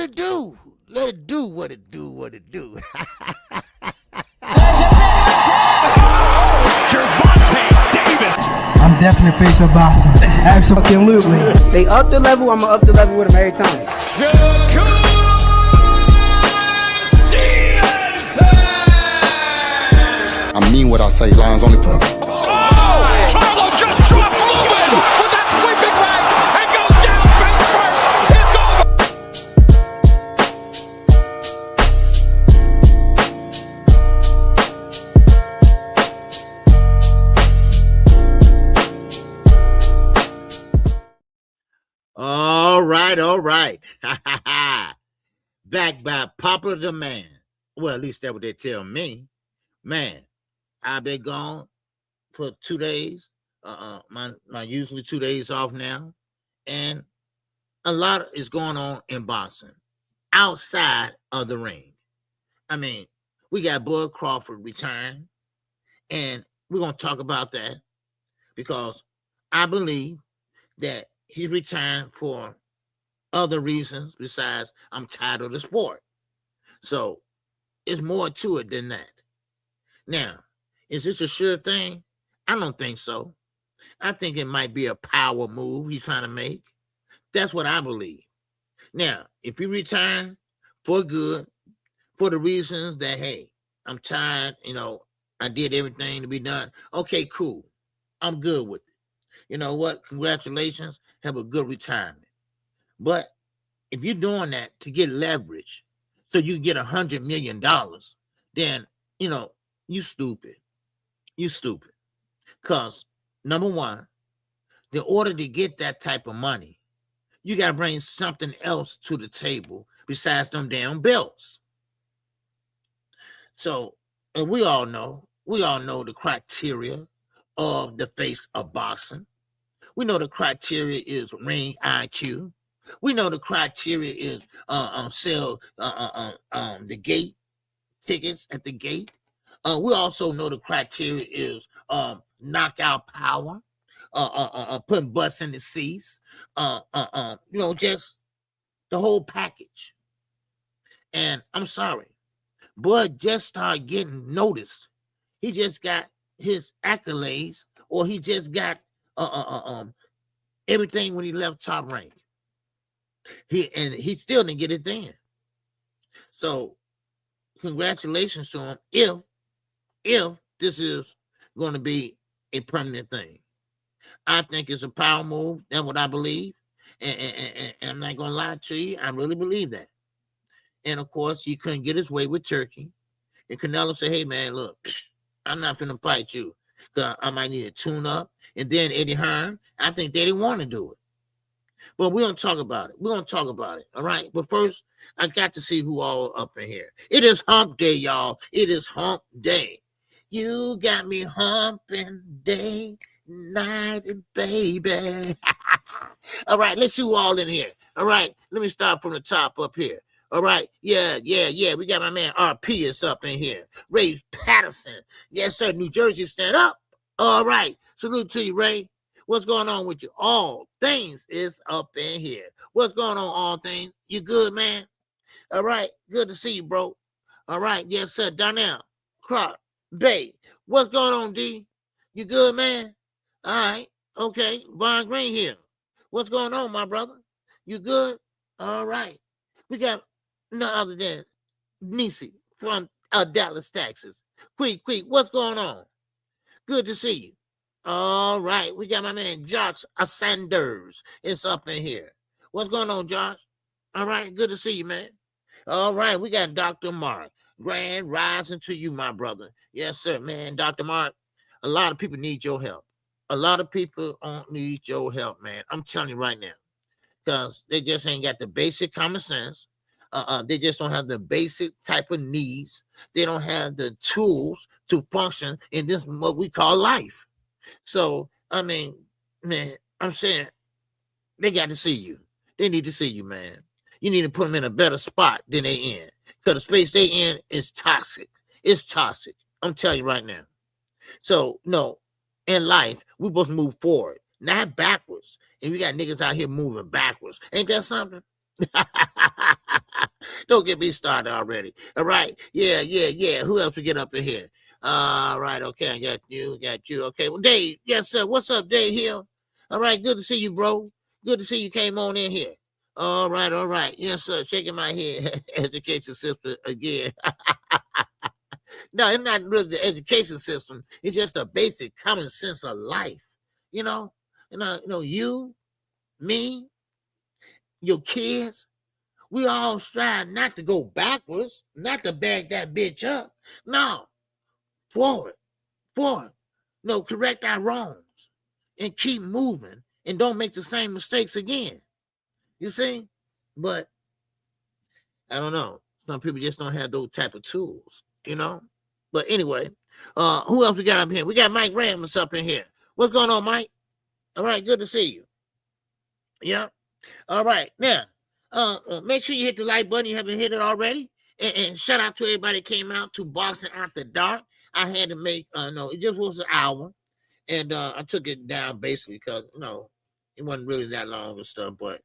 what it do. Let it do what it do, what it do. I'm definitely face of boxing. Absolutely. They up the level, I'm gonna up the level with them every time. Shakur! I mean what I say, lines on the plug. Oh! Charlo just dropped Lewin with that sweeping right and goes down face first. It's over. All right, all right. Back by popular demand. Well, at least that's what they tell me. Man, I've been gone for 2 days. My usually 2 days off now. And a lot is going on in boxing outside of the ring. I mean, we got Bud Crawford return, and we're going to talk about that because I believe that he's returned for other reasons besides I'm tired of the sport. So it's more to it than that. Now, is this a sure thing? I don't think so. I think it might be a power move he's trying to make. That's what I believe. Now, if he return for good, for the reasons that, hey, I'm tired, I did everything to be done. Okay, cool. I'm good with it. You know what? Congratulations. Have a good retirement. But if you're doing that to get leverage so you get $100 million, then, you stupid. You stupid. Because, number one, in order to get that type of money, you got to bring something else to the table besides them damn belts. So, and we all know the criteria of the face of boxing. We know the criteria is ring IQ. We know the criteria is sell the gate tickets at the gate. We also know the criteria is knockout power, putting butts in the seats, just the whole package. And I'm sorry, Bud just started getting noticed. He just got his accolades, or he just got everything when he left Top Rank. He still didn't get it then. So congratulations to him if this is going to be a permanent thing. I think it's a power move. That's what I believe. And I'm not going to lie to you. I really believe that. And, of course, he couldn't get his way with Turkey. And Canelo said, hey, man, look, I'm not finna fight you. I might need a tune-up. And then Eddie Hearns, I think they didn't want to do it. But we're going to talk about it. We're going to talk about it, all right? But first, I got to see who all up in here. It is hump day, y'all. It is hump day. You got me humping day, night, and baby. All right, let's see who all in here. All right, let me start from the top up here. All right, yeah. We got my man RP is up in here. Ray Patterson. Yes, sir. New Jersey, stand up. All right. Salute to you, Ray. What's going on with you? All Things is up in here. What's going on, All Things? You good, man? All right. Good to see you, bro. All right. Yes, sir. Donnell, Clark, Bay. What's going on, D? You good, man? All right. Okay. Von Greenhill. What's going on, my brother? You good? All right. We got no other than Nisi from Dallas, Texas. Quick, what's going on? Good to see you. All right, we got my man Josh Sanders. It's up in here. What's going on, Josh? All right, good to see you, man. All right, we got Dr. Mark. Grand rising to you, my brother. Yes, sir, man. Dr. Mark, a lot of people need your help. A lot of people don't need your help, man. I'm telling you right now. Because they just ain't got the basic common sense. They just don't have the basic type of needs. They don't have the tools to function in this, what we call life. So, I mean, man, I'm saying they got to see you. They need to see you, man. You need to put them in a better spot than they in. Because the space they in is toxic. It's toxic. I'm telling you right now. So, no, in life, we're supposed to move forward, not backwards. And we got niggas out here moving backwards. Ain't that something? Don't get me started already. All right. Yeah. Who else we get up in here? All right. Okay. I got you. Okay. Well, Dave. Yes, sir. What's up, Dave Hill? All right. Good to see you, bro. Good to see you came on in here. All right. Yes, sir. Shaking my head. Education system again. No, it's not really the education system. It's just a basic common sense of life. You know, you, me, your kids, we all strive not to go backwards, not to bag that bitch up. No, forward. No, correct our wrongs and keep moving and don't make the same mistakes again. You see? But I don't know. Some people just don't have those type of tools, you know? But anyway, who else we got up here? We got Mike Ramos up in here. What's going on, Mike? All right, good to see you. Yeah. All right. Now, make sure you hit the like button. You haven't hit it already. And shout out to everybody that came out to Boxing After Dark. I had to make, it just was an hour. And I took it down basically because, it wasn't really that long and stuff. But,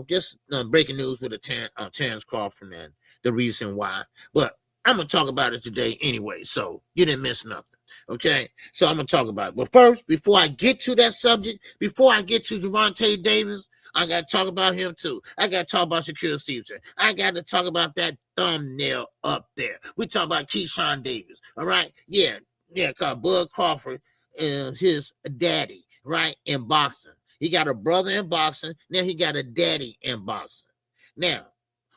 just breaking news with Terrence Crawford and the reason why. But I'm going to talk about it today anyway, so you didn't miss nothing, okay? So I'm going to talk about it. But first, before I get to that subject, before I get to Gervonta Davis, I got to talk about him too. I got to talk about Shakur Stevenson. I got to talk about that thumbnail up there. We talk about Keyshawn Davis, all right? Yeah, because Bud Crawford is his daddy, right, in boxing. He got a brother in boxing. Now he got a daddy in boxing. Now,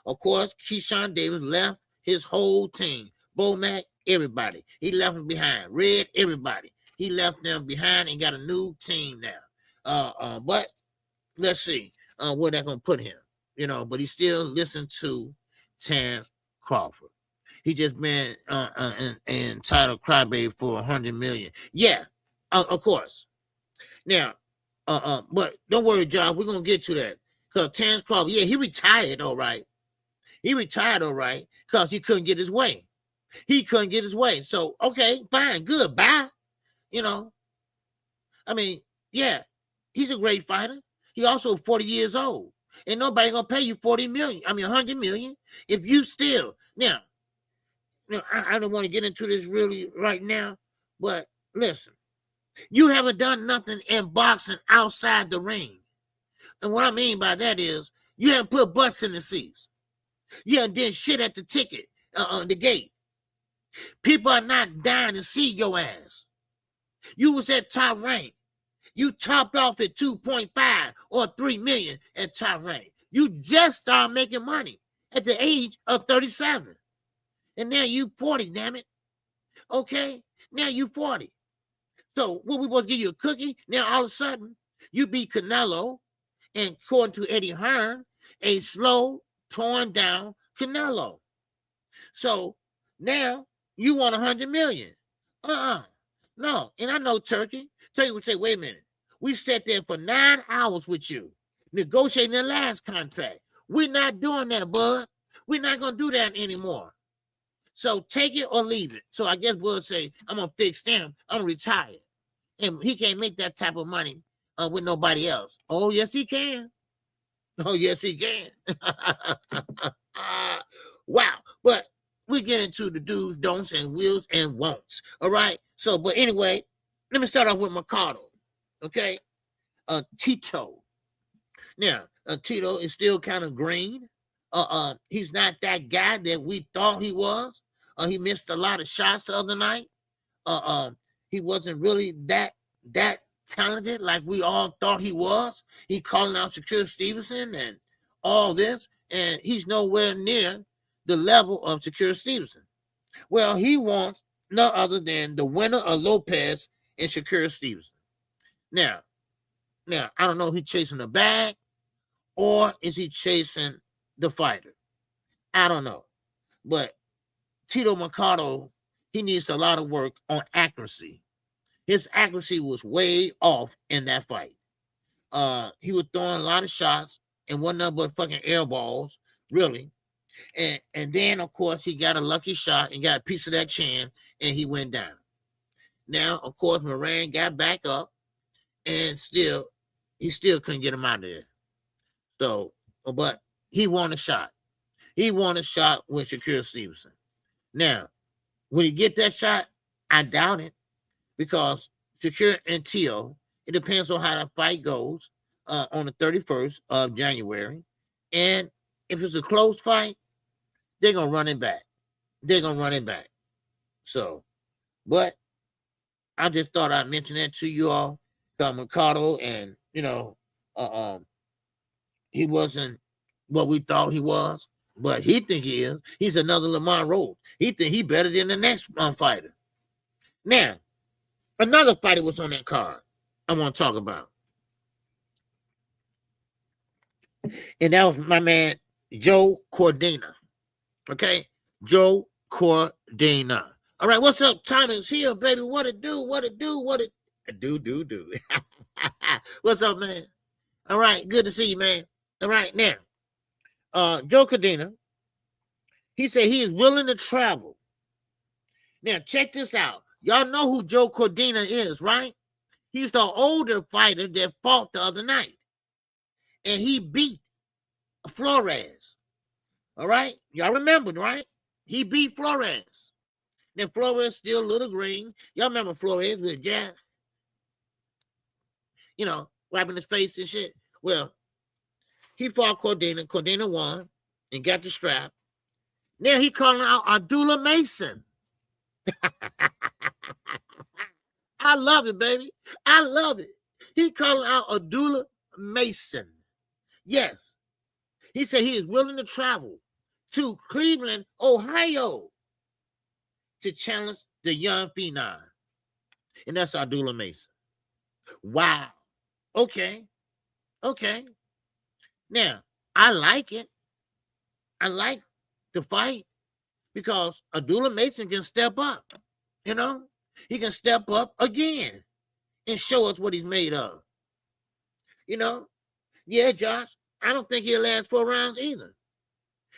of course, Keyshawn Davis left his whole team, Bomac, everybody. He left them behind. Red, everybody. He left them behind and got a new team now. But let's see where they're gonna put him. But he still listened to Terrence Crawford. He just been entitled crybaby for $100 million. Yeah, of course. Now, but don't worry, John. We're gonna get to that because Terrence Crawford. Yeah, he retired, all right. He retired, all right, because he couldn't get his way. So, okay, fine, good, bye. I mean, yeah, he's a great fighter. He also 40 years old. And nobody gonna pay you $100 million if you still. Now, I don't want to get into this really right now, but listen, you haven't done nothing in boxing outside the ring. And what I mean by that is you haven't put butts in the seats. You did shit at the ticket, the gate. People are not dying to see your ass. You was at top rank. You topped off at 2.5 or 3 million at top rank. You just started making money at the age of 37. And now you 40, damn it. Okay? Now you 40. So what we supposed to give you a cookie? Now all of a sudden, you beat Canelo, and according to Eddie Hearns, a slow, torn down Canelo. So now you want $100 million. No. And I know Turkey would say, wait a minute. We sat there for 9 hours with you, negotiating the last contract. We're not doing that, bud. We're not going to do that anymore. So take it or leave it. So I guess Bud say, I'm going to fix them. I'm going to retire. And he can't make that type of money with nobody else. Oh, yes, he can. Oh, yes, he can. Wow. But we get into the do's, don'ts, and wills and won'ts. All right. So, but anyway, let me start off with Mercado. Okay. Tito. Now, Tito is still kind of green. He's not that guy that we thought he was. He missed a lot of shots the other night. He wasn't really that talented like we all thought he was. He calling out Shakur Stevenson and all this, and he's nowhere near the level of Shakur Stevenson. Well, he wants no other than the winner of Lopez and Shakur Stevenson. Now, I don't know if he's chasing the bag or is he chasing the fighter. I don't know. But Tito Mercado, he needs a lot of work on accuracy. His accuracy was way off in that fight. He was throwing a lot of shots and wasn't nothing but fucking air balls, really. And then, of course, he got a lucky shot and got a piece of that chin, and he went down. Now, of course, Moran got back up, and he still couldn't get him out of there. So, but he won a shot. he won a shot with Shakur Stevenson. Now, will he get that shot? I doubt it, because Shakur and Tio, it depends on how that fight goes on the 31st of January. And if it's a close fight, they're going to run it back. They're going to run it back. So, but I just thought I'd mention that to you all. Mercado, and, he wasn't what we thought he was, but he think he is. He's another Lamar Rose. He think he better than the next fighter. Now, another fighter was on that card I want to talk about. And that was my man, Joe Cordina. Okay? Joe Cordina. All right, what's up, Thomas Hill, baby? What it do? What it do? What it do? What's up, man? All right, good to see you, man. All right, now, Joe Cordina, he said he is willing to travel. Now, check this out. Y'all know who Joe Cordina is, right? He's the older fighter that fought the other night. And he beat Flores. All right? Y'all remember, right? He beat Flores. Now, Flores still a little green. Y'all remember Flores with jab? Wiping his face and shit. Well, he fought Cordina. Cordina won and got the strap. Now he calling out Abdullah Mason. I love it, baby. I love it. He calling out Abdullah Mason. Yes. He said he is willing to travel to Cleveland, Ohio, to challenge the young phenom. And that's Abdullah Mason. Wow. Okay. Now, I like it. I like the fight because Abdullah Mason can step up. He can step up again and show us what he's made of. Yeah, Josh, I don't think he'll last 4 rounds either.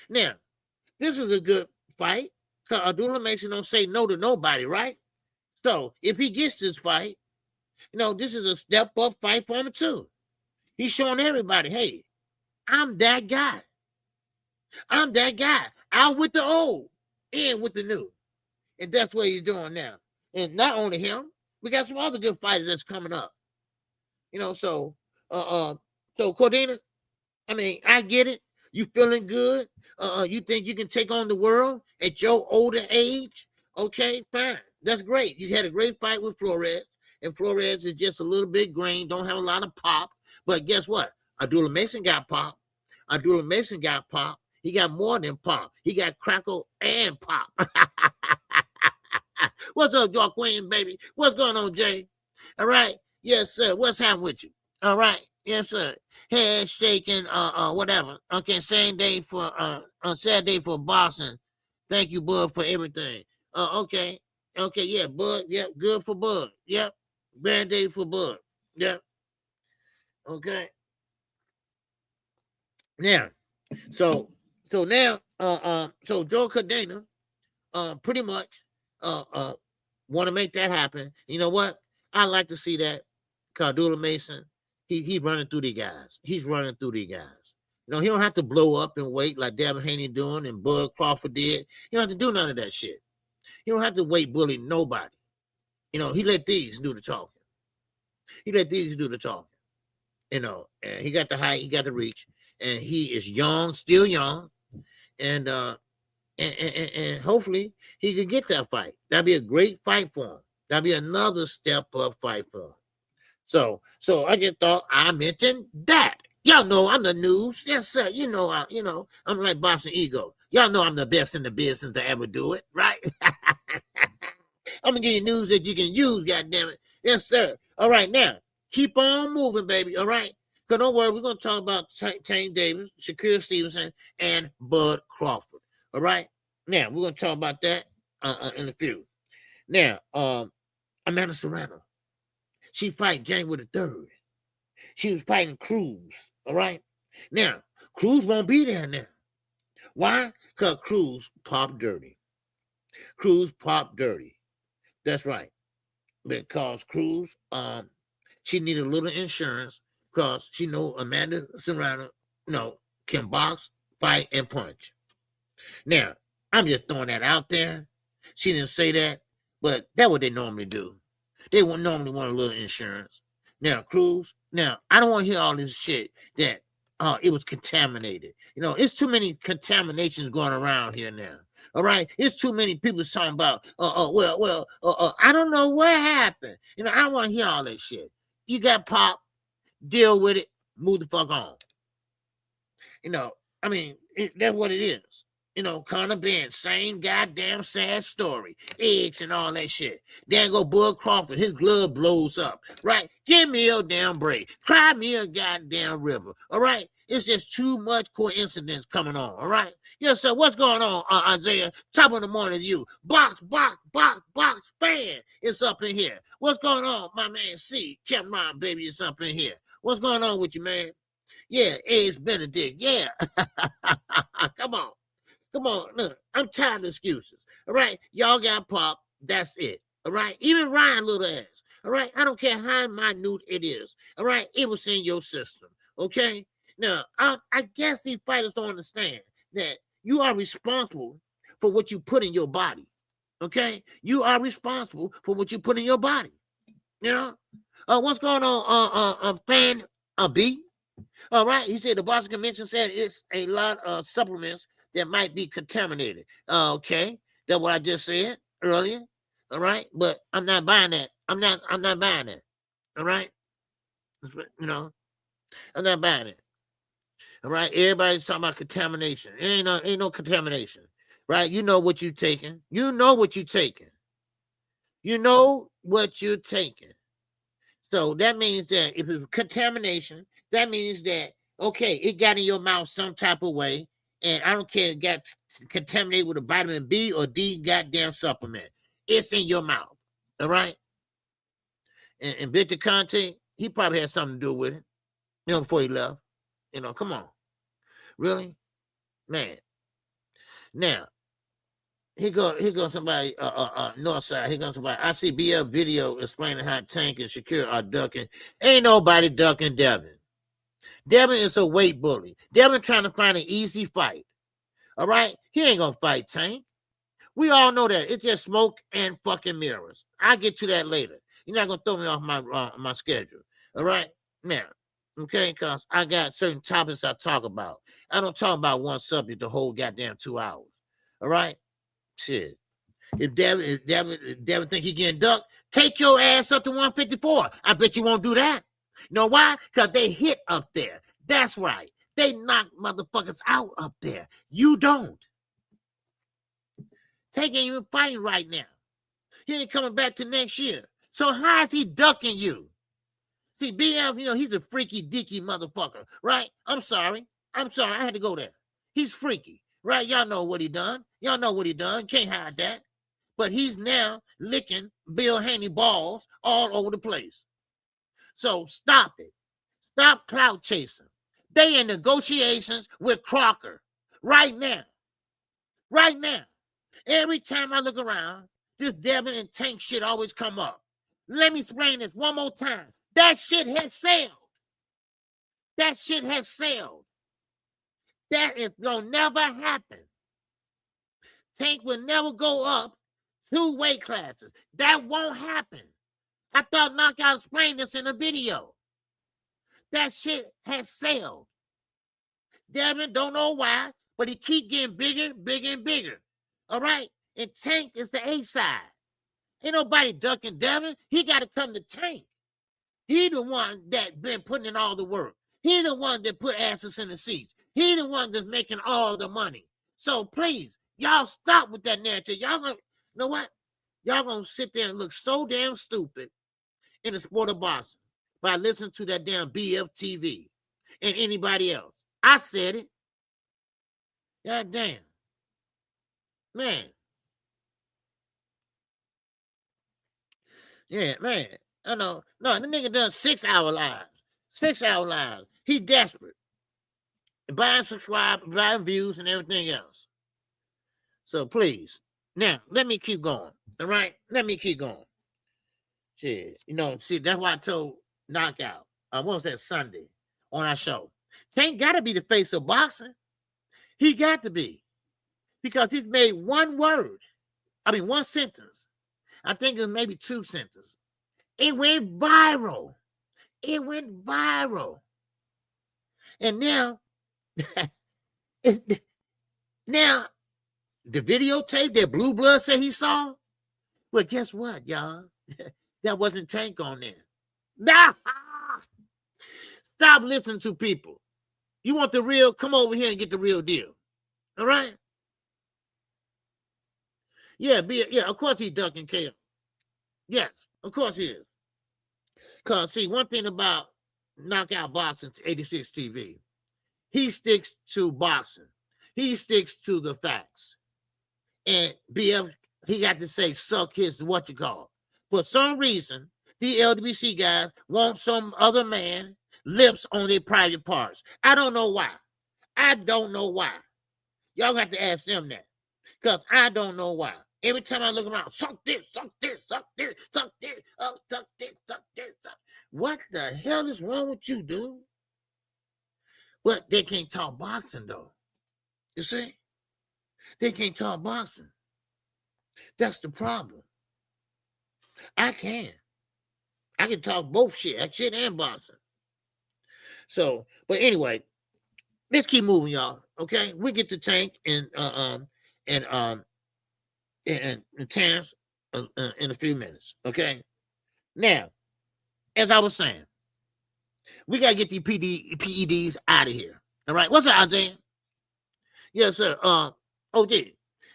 Now, this is a good fight because Abdullah Mason don't say no to nobody, right? So if he gets this fight, this is a step up fight for him too. He's showing everybody, hey, I'm that guy. I'm that guy. Out with the old, in with the new. And that's what he's doing now. And not only him, we got some other good fighters that's coming up. So Cordina, I get it. You feeling good. You think you can take on the world at your older age? Okay, fine. That's great. You had a great fight with Flores. And Flores is just a little bit green, don't have a lot of pop. But guess what? Abdullah Mason got pop. Abdullah Mason got pop. He got more than pop. He got crackle and pop. What's up, y'all, Queen, baby? What's going on, Jay? All right. Yes, sir. What's happening with you? All right. Yes, sir. Head shaking, whatever. Okay, same day for on Saturday for boxing. Thank you, Bud, for everything. Okay, yeah, Bud. Yep, good for Bud. Yep, bad day for Bud. Yep. Okay. Now, so now, so Joe Cordina, pretty much, want to make that happen. You know what? I like to see that. Abdullah Mason, he's running through the guys. He's running through the guys. He don't have to blow up and wait like Devin Haney doing and Bud Crawford did. You don't have to do none of that shit. You don't have to wait bully nobody. He let these do the talking. And he got the height, he got the reach, and he is young, still young, and hopefully he could get that fight. That'd be a great fight for him. That'd be another step up fight for him. So I just thought I mentioned that. Y'all know I'm the news. Yes, sir. I'm like Boxing Ego. Y'all know I'm the best in the business to ever do it, right? I'm gonna give you news that you can use, goddammit. Yes, sir. All right, now keep on moving, baby. All right. So don't worry, we're gonna talk about Tank Davis, Shakur Stevenson, and Bud Crawford. All right. Now we're gonna talk about that in a few. Now, Amanda Serrano, she fight January the 3rd. She was fighting Cruz. All right. Now, Cruz won't be there now. Why? Because Cruz popped dirty. That's right. Because Cruz, she needed a little insurance because she know Amanda Serrano, can box, fight, and punch. Now, I'm just throwing that out there. She didn't say that, but that's what they normally do. They would normally want a little insurance. Now, Cruz, now, I don't want to hear all this shit that it was contaminated. You know, it's too many contaminations going around here now. All right, it's too many people talking about, I don't know what happened. You know, I don't want to hear all that shit. You got pop, deal with it, move the fuck on. You know, I mean, that's what it is. You know, Conor Ben, same goddamn sad story. Eggs and all that shit. Then go Bud Crawford, his glove blows up. Right? Give me a damn break. Cry me a goddamn river. All right? It's just too much coincidence coming on. All right? Yes, sir. What's going on, Isaiah? Top of the morning to you. Box, fan. It's up in here. What's going on, my man C? Kevin, baby, it's up in here. What's going on with you, man? Yeah, Ace Benedict. Yeah. Come on. Come on, look, I'm tired of excuses. All right, y'all got pop. That's it. All right, even Ryan little ass. All right, I don't care how minute it is. All right, it was in your system. Okay, now I guess these fighters don't understand that you are responsible for what you put in your body. Okay, you are responsible for what you put in your body. You know, what's going on? Fan B. All right, he said the boxing convention said it's a lot of supplements that might be contaminated. Okay, that's what I just said earlier. All right, but I'm not buying that. I'm not buying that. All right, you know, I'm not buying it. All right, everybody's talking about contamination. Ain't no contamination, right? You know what you're taking. You know what you're taking. You know what you're taking. So that means that if it's contamination, that means that okay, it got in your mouth some type of way. And I don't care, it got contaminated with a vitamin B or D goddamn supplement. It's in your mouth. All right? And Victor Conte, he probably had something to do with it, you know, before he left. You know, come on. Really? Man. Now, here goes somebody, Northside. Here goes somebody. I see BF video explaining how Tank and Shakur are ducking. Ain't nobody ducking Devin. Devin is a weight bully. Devin trying to find an easy fight. All right? He ain't going to fight Tank. We all know that. It's just smoke and fucking mirrors. I'll get to that later. You're not going to throw me off my schedule. All right? Now, okay? Because I got certain topics I talk about. I don't talk about one subject the whole goddamn 2 hours. All right? Shit. If Devin think he getting ducked, take your ass up to 154. I bet you won't do that. You know why? Because they hit up there. That's right. They knock motherfuckers out up there. You don't. Tank ain't even fighting right now. He ain't coming back to next year. So how is he ducking you? See, BF, you know, he's a freaky deaky motherfucker, right? I'm sorry. I had to go there. He's freaky, right? Y'all know what he done. Can't hide that. But he's now licking Bill Haney balls all over the place. So stop it. Stop clout chasing. They in negotiations with Crocker right now. Right now. Every time I look around, this Devin and Tank shit always come up. Let me explain this one more time. That shit has sailed. That shit has sailed. That is gonna never happen. Tank will never go up 2 weight classes. That won't happen. I thought Knockout explained this in a video. That shit has sailed. Devin don't know why, but he keep getting bigger, bigger, and bigger. All right? And Tank is the A side. Ain't nobody ducking Devin. He got to come to Tank. He the one that been putting in all the work. He the one that put asses in the seats. He the one that's making all the money. So please, y'all stop with that narrative. Y'all gonna, you know what? Y'all gonna sit there and look so damn stupid in the sport of boxing by listening to that damn BF TV and anybody else. I said it. God damn. Man. Yeah, man. I know. No, the nigga done 6-hour lives. 6-hour lives. He desperate. Buying subscribe, buying views and everything else. So please. Now, let me keep going. All right? Let me keep going. Shit. You know, see, that's why I told Knockout. What was that Sunday on our show? Tank got to be the face of boxing. He got to be. because he's made one sentence. I think it was maybe 2 sentences. It went viral. It went viral. And now, now the videotape that Blue Blood said he saw, well, guess what, y'all? That wasn't Tank on there. Nah! Stop listening to people. You want the real? Come over here and get the real deal. All right? Yeah, of course he's ducking KO. Yes, of course he is. Because, see, one thing about Knockout Boxing 86 TV, he sticks to boxing. He sticks to the facts. And BF, he got to say, suck his For some reason, the LWC guys want some other man lips on their private parts. I don't know why. Y'all got to ask them that. Because I don't know why. Every time I look around, suck this, suck this, suck this, suck this, suck this, suck this, suck. What the hell is wrong with you, dude? But they can't talk boxing, though. You see? They can't talk boxing. That's the problem. I can. I can talk both shit and boxing. So, but anyway, let's keep moving, y'all. Okay, we get to Tank and Terrence in a few minutes. Okay. Now, as I was saying, we gotta get these PEDs out of here. All right. What's up, Isaiah? Yes, sir. OD.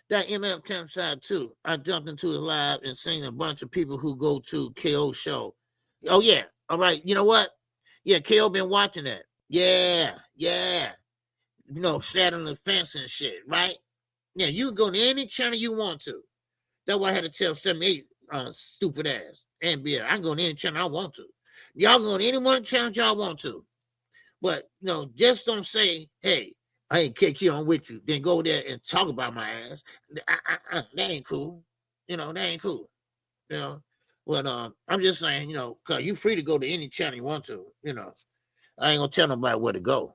That MF Temp side too. I jumped into the live and seen a bunch of people who go to KO show. Oh yeah. All right. You know what? Yeah, KO been watching that. Yeah. You know, straddling the fence and shit, right? Yeah, you can go to any channel you want to. That's why I had to tell 78 stupid ass. And I can go to any channel I want to. Y'all go to any one of the channels y'all want to. But just don't say, hey, I ain't KQ on with you. Then go there and talk about my ass. That ain't cool. That ain't cool. But I'm just saying, cause you free to go to any channel you want to. I ain't gonna tell nobody where to go.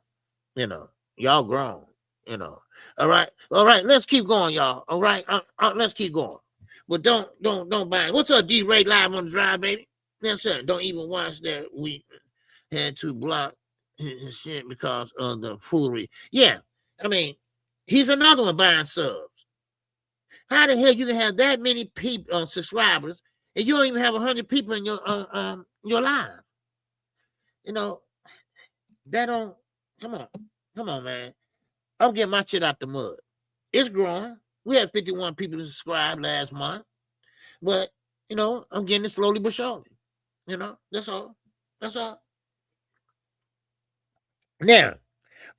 Y'all grown. All right. Let's keep going, y'all. All right. Let's keep going. But don't buy. What's up, D-Ray live on the drive, baby? Yes, sir. Don't even watch that. We had to block his shit because of the foolery. Yeah. I mean, he's another one buying subs. How the hell you can have that many people subscribers and you don't even have 100 people in your live? That don't. Come on, man. I'm getting my shit out the mud. It's growing. We had 51 people to subscribe last month. But, I'm getting it slowly but surely. That's all. Now,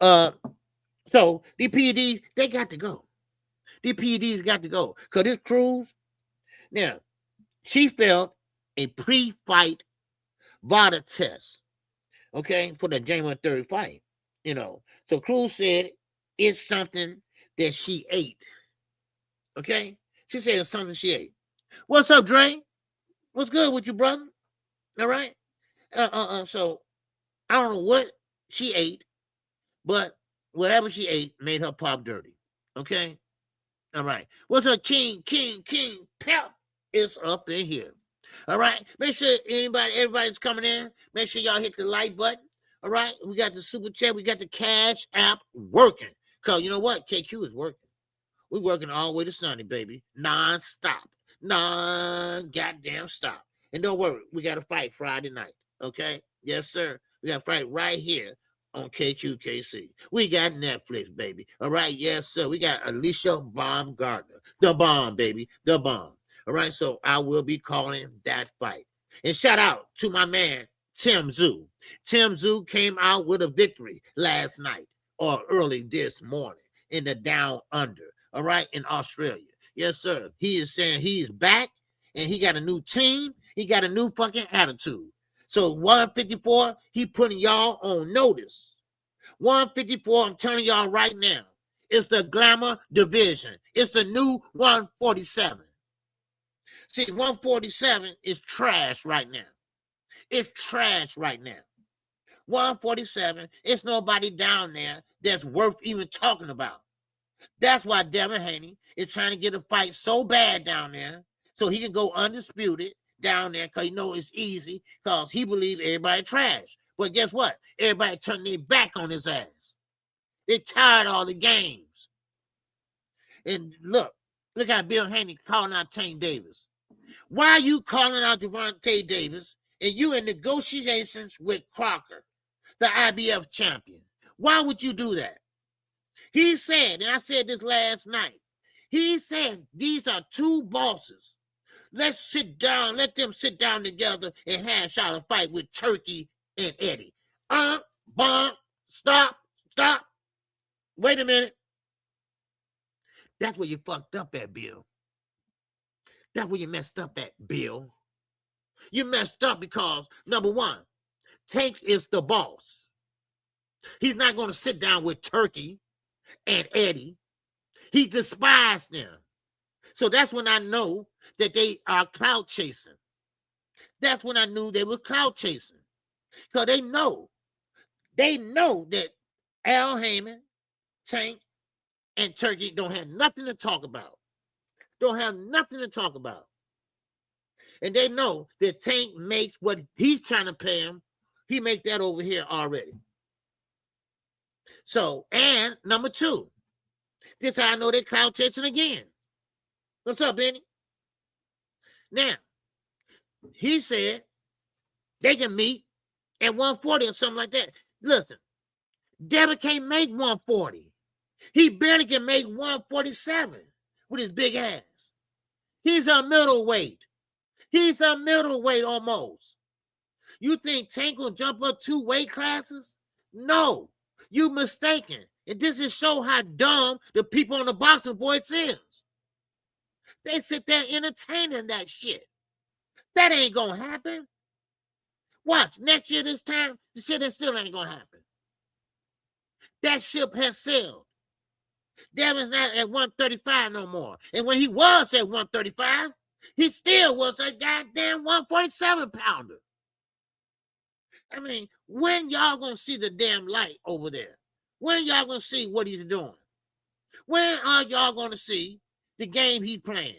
so the PEDs, they got to go. The PEDs got to go. Because this cruise, now, she failed a pre-fight VADA test, okay, for the January 3rd fight. So Cruz said it's something that she ate. Okay? She said it's something she ate. What's up, Dre? What's good with you, brother? All right? So I don't know what she ate, but whatever she ate made her pop dirty. Okay? All right. What's up, King Pep is up in here. All right? Make sure everybody's coming in. Make sure y'all hit the like button. All right? We got the super chat. We got the Cash App working. Because you know what? KQ is working. We're working all the way to Sunday, baby. Non-stop. Non-goddamn stop. And don't worry, we got to fight Friday night. Okay? Yes, sir. We got to fight right here on KQKC. We got Netflix, baby. All right? Yes, sir. We got Alicia Baumgartner. The bomb, baby. The bomb. All right? So I will be calling that fight. And shout out to my man, Tim Zoo. Tim Zoo came out with a victory last night or early this morning in the Down Under. All right? In Australia. Yes, sir. He is saying he's back and he got a new team. He got a new fucking attitude. So 154, he putting y'all on notice. 154, I'm telling y'all right now, it's the glamour division. It's the new 147. See, 147 is trash right now. It's trash right now. 147, it's nobody down there that's worth even talking about. That's why Devin Haney is trying to get a fight so bad down there so he can go undisputed down there because it's easy because he believes everybody trash. But guess what? Everybody turned their back on his ass. They tired of all the games. And look how Bill Haney calling out Tank Davis. Why are you calling out Gervonta Davis and you in negotiations with Crocker, the IBF champion? Why would you do that? He said, and I said this last night, he said these are two bosses. Let's sit down, let them sit down together and hash out a fight with Turkey and Eddie. Stop. Wait a minute. That's where you fucked up at, Bill. That's where you messed up at, Bill. You messed up because, number one, Tank is the boss. He's not going to sit down with Turkey and Eddie. He despised them. So that's when I know that they are clout chasing. That's when I knew they were clout chasing. Because they know that Al Heyman, Tank, and Turkey don't have nothing to talk about. And they know that Tank makes what he's trying to pay him. He make that over here already. So, and number two, this is how I know they're clout chasing again. What's up, Benny? Now, he said they can meet at 140 or something like that. Listen, Devin can't make 140. He barely can make 147 with his big ass. He's a middleweight. Almost. You think Tank will jump up 2 weight classes? No, you mistaken. And this is show how dumb the people on the Boxing Voice is. They sit there entertaining that shit. That ain't gonna happen. Watch, next year this time, the shit still ain't gonna happen. That ship has sailed. Devin's not at 135 no more. And when he was at 135, he still was a goddamn 147 pounder. I mean, when y'all gonna see the damn light over there? When y'all gonna see what he's doing? When are y'all gonna see the game he's playing?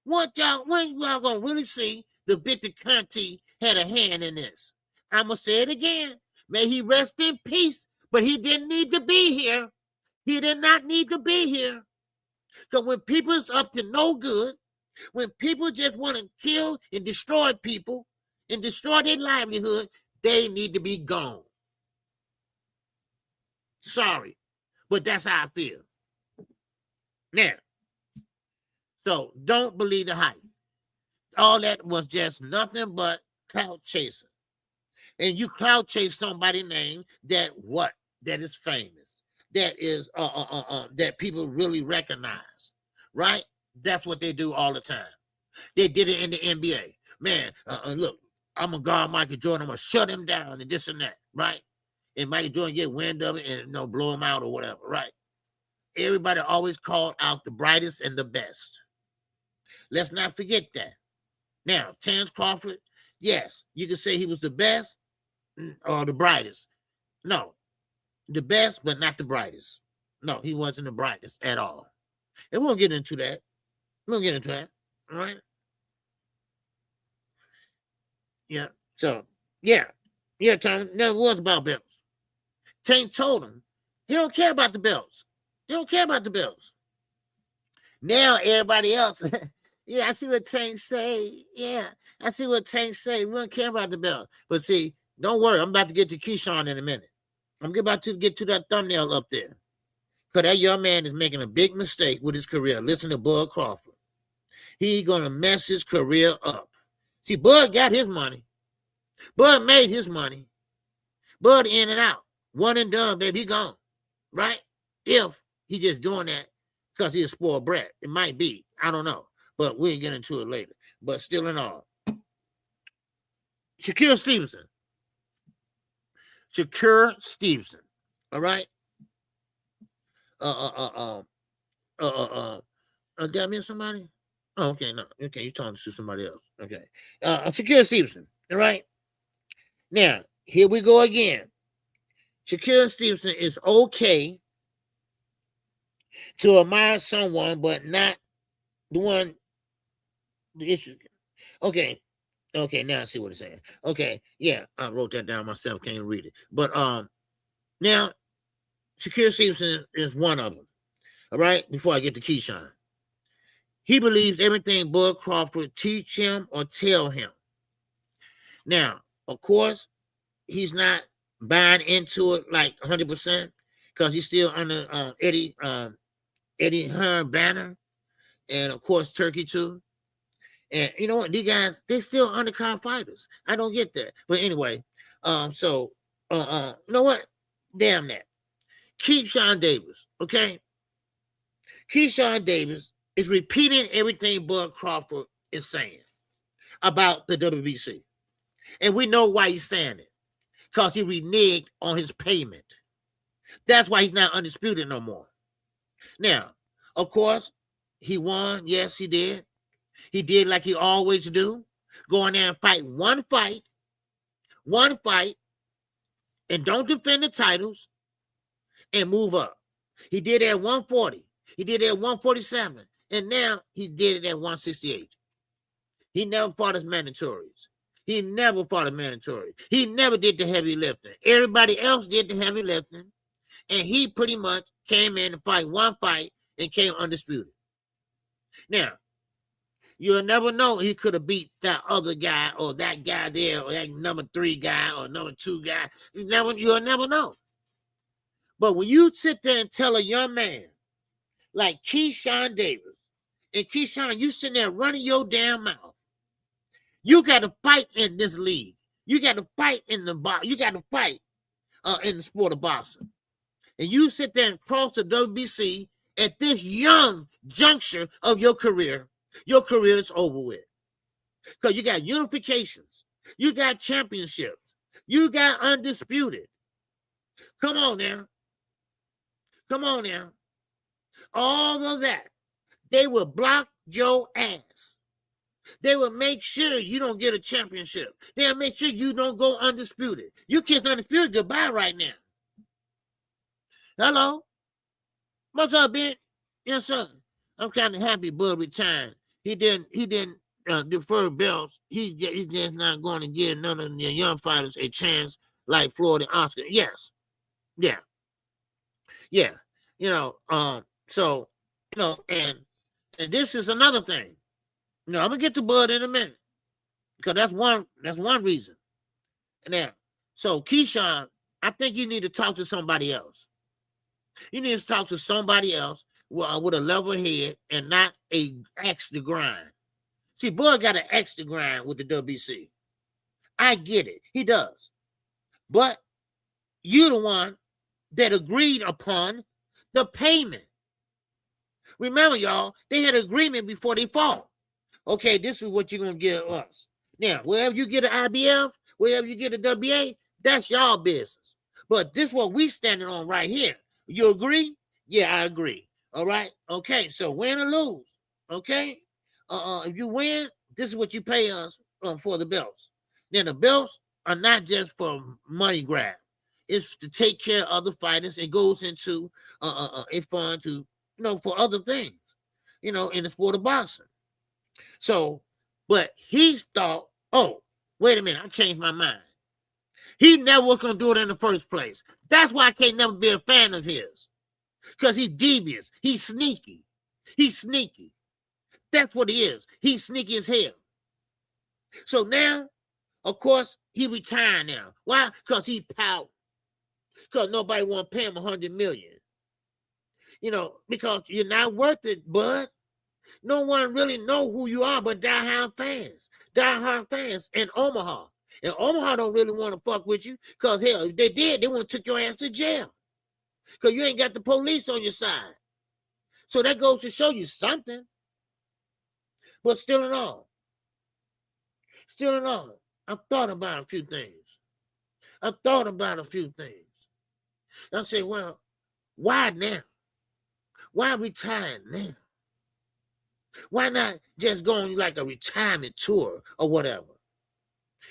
When y'all gonna really see the Victor Conti had a hand in this? I'm gonna say it again. May he rest in peace, but he didn't need to be here. He did not need to be here. So when people's up to no good, when people just want to kill and destroy people and destroy their livelihood, they need to be gone. Sorry, but that's how I feel. Now, so don't believe the hype. All that was just nothing but clout chasing. And you clout chase somebody named that is famous, that is that people really recognize, right? That's what they do all the time. They did it in the NBA. Man, look, I'm gonna guard Michael Jordan. I'm gonna shut him down and this and that, right? And Michael Jordan get wind of it and blow him out or whatever, right? Everybody always called out the brightest and the best. Let's not forget that. Now, Terrence Crawford, yes, you can say he was the best or the brightest. No, the best, but not the brightest. No, he wasn't the brightest at all. And we won't get into that. All right? Yeah. So, yeah, Tom, never was about belts. Tank told him he don't care about the belts. Now everybody else, yeah, I see what Tank say. Yeah, I see what Tank say. We don't care about the belt. But see, don't worry. I'm about to get to Keyshawn in a minute. I'm about to get to that thumbnail up there. Because that young man is making a big mistake with his career. Listen to Bud Crawford. He's going to mess his career up. See, Bud got his money. Bud made his money. Bud in and out. One and done, baby. He gone. Right? If he just doing that because he's a spoiled brat. It might be. I don't know. But we'll get into it later. But still in all. Shakur Stevenson. All right? Did I miss somebody? Oh, okay, no. Okay, you're talking to somebody else. Okay. Shakur Stevenson. All right? Now, here we go again. Shakur Stevenson is okay to admire someone, but not the one. The issue. Okay. Okay, now I see what it's saying. Okay, yeah, I wrote that down myself. Can't read it. But now Shakur Stevenson is one of them. All right, before I get to Keyshawn. He believes everything Bud Crawford teach him or tell him. Now, of course, he's not buying into it like 100% because he's still under Eddie Hearn banner, and of course Turkey too. And you know what? These guys, they still undercard fighters. I don't get that. But anyway, you know what? Damn that. Keyshawn Davis, okay? Keyshawn Davis is repeating everything Bud Crawford is saying about the WBC. And we know why he's saying it. Because he reneged on his payment. That's why he's not undisputed no more. Now, of course, he won. Yes, he did. He did like he always do. Go in there and fight one fight, and don't defend the titles and move up. He did it at 140. He did it at 147. And now he did it at 168. He never fought his mandatories. He never fought a mandatory. He never did the heavy lifting. Everybody else did the heavy lifting. And he pretty much came in to fight one fight and came undisputed. Now, you'll never know he could have beat that other guy or that guy there or that number 3 guy or number 2 guy. You'll never know. But when you sit there and tell a young man like Keyshawn Davis, and Keyshawn, you sitting there running your damn mouth, you got to fight in this league. You got to fight in the box. You got to fight in the sport of boxing. And you sit there and cross the WBC at this young juncture of your career is over with. Because you got unifications. You got championships. You got undisputed. Come on now. Come on now. All of that. They will block your ass. They will make sure you don't get a championship. They'll make sure you don't go undisputed. You kiss undisputed goodbye right now. Hello? What's up, Ben? Yes, sir. I'm kind of happy Bud retired. He didn't defer belts. He's just not going to give none of the young fighters a chance like Floyd and Oscar. Yes. Yeah. Yeah. You know, so, you know, and this is another thing. You know, I'm gonna get to Bud in a minute. Because that's one reason. And now, so Keyshawn, I think you need to talk to somebody else. You need to talk to somebody else with a level head and not a axe to grind. See, Bud got an axe to grind with the WBC. I get it. He does. But you're the one that agreed upon the payment. Remember, y'all, they had an agreement before they fought. Okay, this is what you're going to give us. Now, wherever you get an IBF, wherever you get a WA, that's y'all business. But this is what we standing on right here. You agree? Yeah, I agree. All right? Okay, so win or lose. Okay? If you win, this is what you pay us for the belts. Then the belts are not just for money grab. It's to take care of other fighters. It goes into a fund to, you know, for other things, you know, in the sport of boxing. So, but he thought, oh, wait a minute, I changed my mind. He never was going to do it in the first place. That's why I can't never be a fan of his. Because he's devious. He's sneaky. He's sneaky. That's what he is. He's sneaky as hell. So now, of course, he retired now. Why? Because he pouted. Because nobody want to pay him $100 million. You know, because you're not worth it, bud. No one really know who you are but diehard fans in Omaha. And Omaha don't really want to fuck with you because, hell, if they did, they would have took your ass to jail because you ain't got the police on your side. So that goes to show you something. But still in all, I've thought about a few things. I say, well, why now? Why retire now? Why not just go on like a retirement tour or whatever?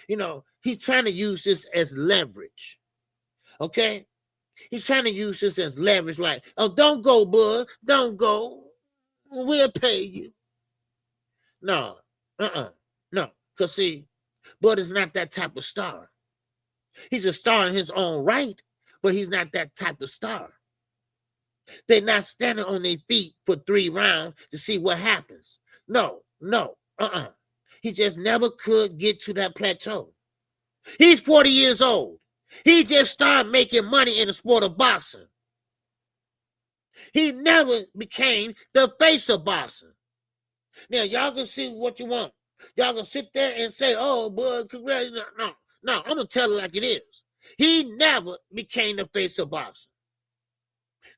You know, he's trying to use this as leverage. Okay? He's trying to use this as leverage, like, oh, don't go, Bud. Don't go. We'll pay you. No. No. Because, see, Bud is not that type of star. He's a star in his own right, but he's not that type of star. They're not standing on their feet for 3 rounds to see what happens. No. He just never could get to that plateau. He's 40 years old. He just started making money in the sport of boxing. He never became the face of boxing. Now, y'all can see what you want. Y'all can sit there and say, oh, Bud, congratulations. No, I'm going to tell it like it is. He never became the face of boxing.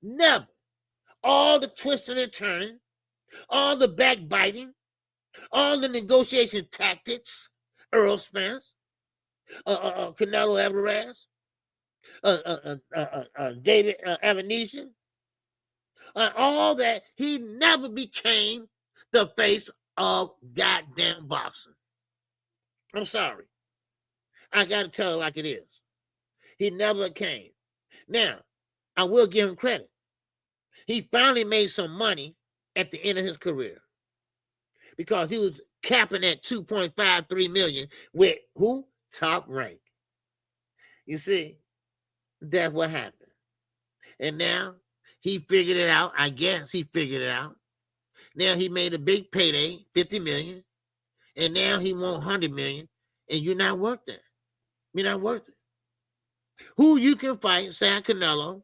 Never. All the twisting and turning, all the backbiting, all the negotiation tactics, Earl Spence, Canelo Alvarez, David Avanesian, all that, he never became the face of goddamn boxing. I'm sorry. I got to tell it like it is. He never came. Now, I will give him credit. He finally made some money at the end of his career because he was capping at $2.53 million with who? Top Rank. You see, that's what happened. And now he figured it out. I guess he figured it out. Now he made a big payday, $50 million, and now he wants $100 million, and you're not worth that. You're not worth it. Who you can fight, say Canelo,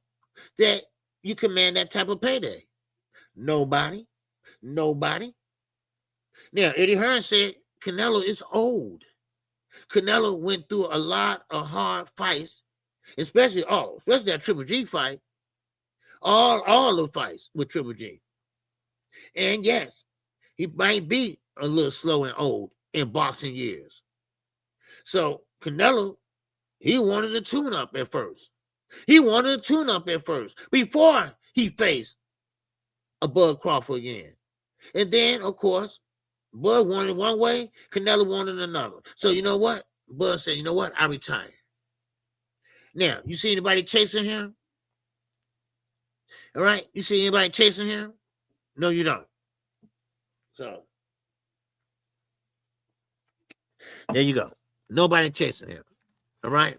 that you command that type of payday? Nobody. Now, Eddie Hearns said Canelo is old. Canelo went through a lot of hard fights, especially that Triple G fight, all the fights with Triple G. And yes, he might be a little slow and old in boxing years. So Canelo, he wanted to tune up at first. Before he faced a Bud Crawford again. And then, of course, Bud wanted one way, Canelo wanted another. So you know what? Bud said, you know what? I retire. Now, you see anybody chasing him? All right? You see anybody chasing him? No, you don't. So, there you go. Nobody chasing him. All right?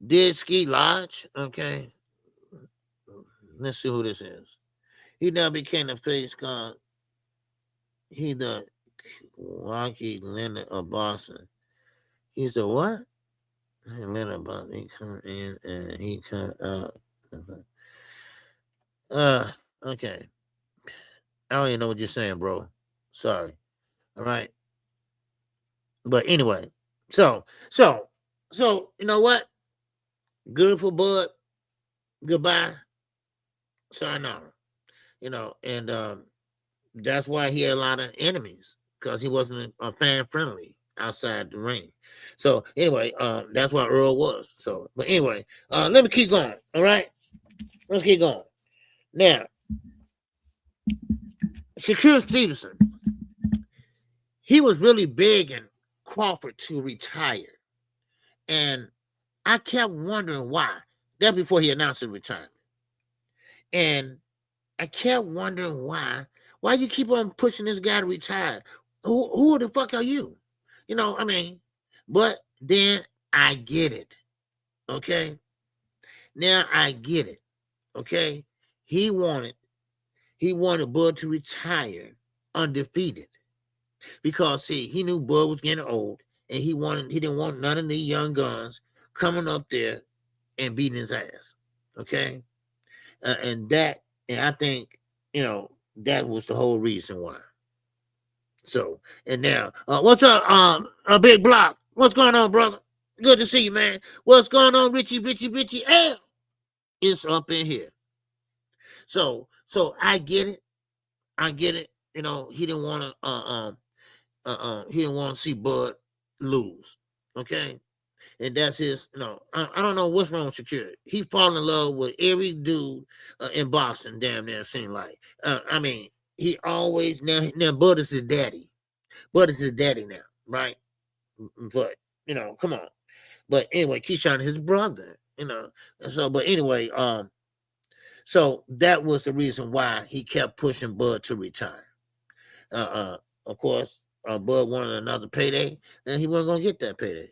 Did Ski Lodge? Okay. Let's see who this is. He now became a face called he the Waukee Leonard of Boston. He's the what? Leonard Boston. He come in and he come out. Okay. I don't even know what you're saying, bro. Sorry. All right. But anyway, so you know what? Good for Bud. Goodbye. Sayonara. You know, and that's why he had a lot of enemies, because he wasn't a fan friendly outside the ring. So anyway, that's what Earl was. So, but anyway, let me keep going. All right, let's keep going. Now, Shakur Stevenson, he was really big in Crawford to retire, and I kept wondering why. That's before he announced his retirement, and I kept wondering why you keep on pushing this guy to retire? Who the fuck are you? You know, I mean, but then I get it. Okay. Now I get it. Okay. He wanted Bud to retire undefeated because see, he knew Bud was getting old and he didn't want none of these young guns coming up there and beating his ass. Okay. And I think, you know, that was the whole reason why. So, and now, what's up, a Big Block? What's going on, brother? Good to see you, man. What's going on, Richie L? It's up in here. So I get it. You know, he didn't want to see Bud lose. Okay. And that's his, you know, I don't know what's wrong with Shakur. He fall in love with every dude in Boston, damn near seem like. I mean, he always, now Bud is his daddy. Bud is his daddy now, right? But, you know, come on. But anyway, Keyshawn is his brother, And so, but anyway, so that was the reason why he kept pushing Bud to retire. Of course, Bud wanted another payday, and he wasn't gonna get that payday.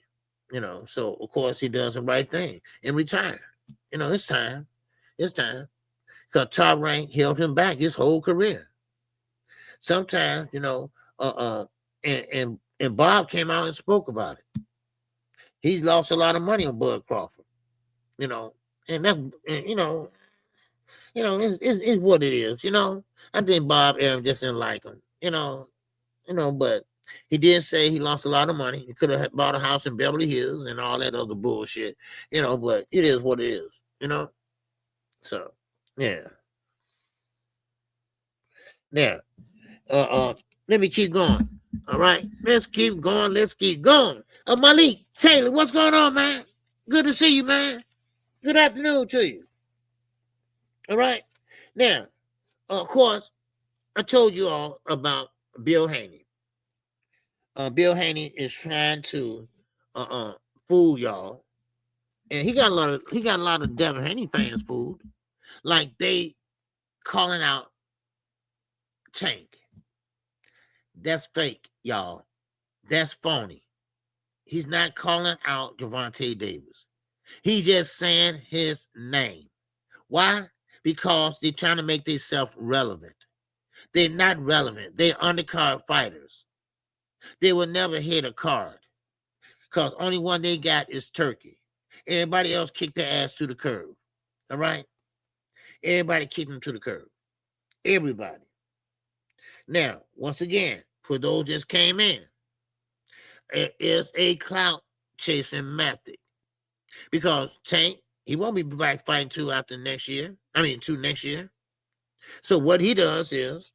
So of course he does the right thing and retire. It's time. It's time. Because Top Rank held him back his whole career. Sometimes, and Bob came out and spoke about it. He lost a lot of money on Bud Crawford, and that, it's what it is, I think Bob Arum just didn't like him, but he did say he lost a lot of money. He could have bought a house in Beverly Hills and all that other bullshit, but it is what it is, So, yeah. Now, let me keep going. All right, let's keep going. Malik Taylor, what's going on, man? Good to see you, man. Good afternoon to you. All right. Now, of course, I told you all about Bill Haney. Bill Haney is trying to fool y'all, and he got a lot of Devin Haney fans fooled, like they calling out Tank. That's fake, y'all. That's phony. He's not calling out Gervonta Davis. He's just saying his name. Why? Because they're trying to make themselves relevant. They're not relevant. They're undercard fighters. They will never hit a card because only one they got is Turkey. Everybody else kicked their ass to the curb. All right? Everybody kicked them to the curb. Everybody. Now, once again, for those just came in, it is a clout chasing method because Tank, he won't be back fighting two next year. So what he does is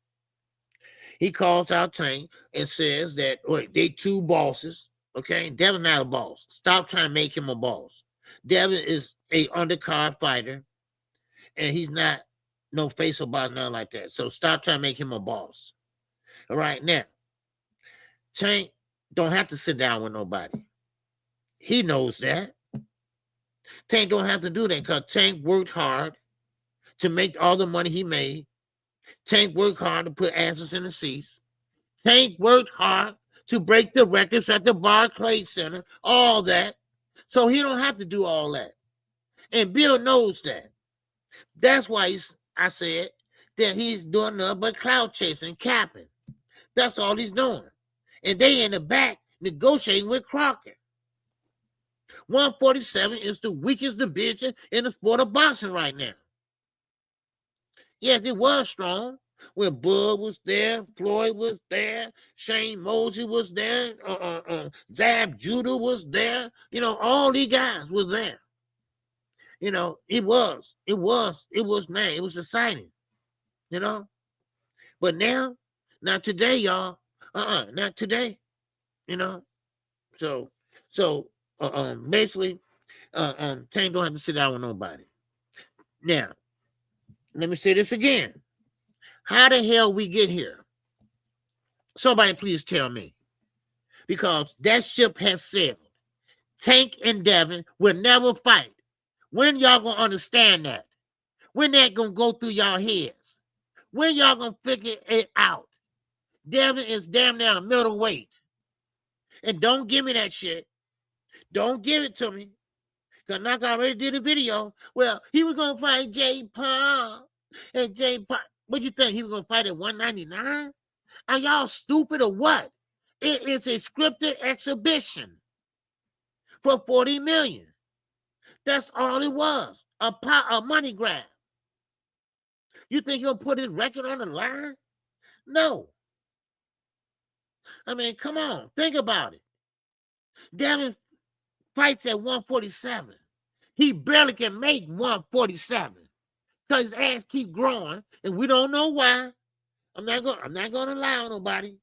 he calls out Tank and says that they two bosses. Okay, Devin not a boss. Stop trying to make him a boss. Devin is a undercard fighter, and he's not no face or boss, nothing like that. So stop trying to make him a boss. All right, now Tank don't have to sit down with nobody. He knows that. Tank don't have to do that because Tank worked hard to make all the money he made. Tank worked hard to put asses in the seats. Tank worked hard to break the records at the Barclays Center, all that. So he don't have to do all that. And Bill knows that. That's why I said that he's doing nothing but cloud chasing, capping. That's all he's doing. And they in the back negotiating with Crocker. 147 is the weakest division in the sport of boxing right now. Yes, it was strong when Bud was there, Floyd was there, Shane Mosey was there, Zab Judah was there. All these guys was there. It was exciting. But now, not today, y'all. Not today. So basically, Tank don't have to sit down with nobody. Now, let me say this again. How the hell we get here? Somebody please tell me. Because that ship has sailed. Tank and Devin will never fight. When y'all gonna understand that? When that gonna go through y'all heads? When y'all gonna figure it out? Devin is damn near a middleweight. And don't give me that shit. Don't give it to me. Because Knock already did a video. Well, he was going to fight Jay Paul. And Jay Paul, what you think? He was going to fight at 199? Are y'all stupid or what? It is a scripted exhibition for $40 million. That's all it was. A money grab. You think he'll put his record on the line? No. I mean, come on. Think about it. Devin fights at 147. He barely can make 147 because his ass keep growing, and we don't know why. I'm not gonna lie on nobody.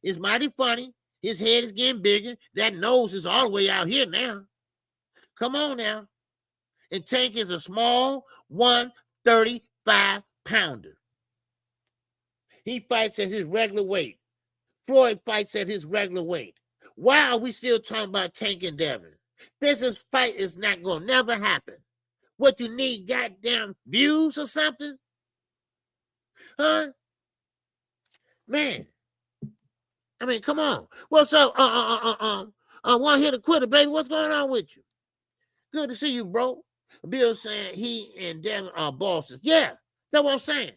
It's mighty funny. His head is getting bigger. That nose is all the way out here now. Come on now. And Tank is a small 135-pounder. He fights at his regular weight. Floyd fights at his regular weight. Why are we still talking about Tank and Devin? This fight is not going to never happen. What you need, goddamn views or something? Huh? Man. I mean, come on. What's up? One hit a quitter, baby. What's going on with you? Good to see you, bro. Bill saying he and Devin are bosses. Yeah, that's what I'm saying.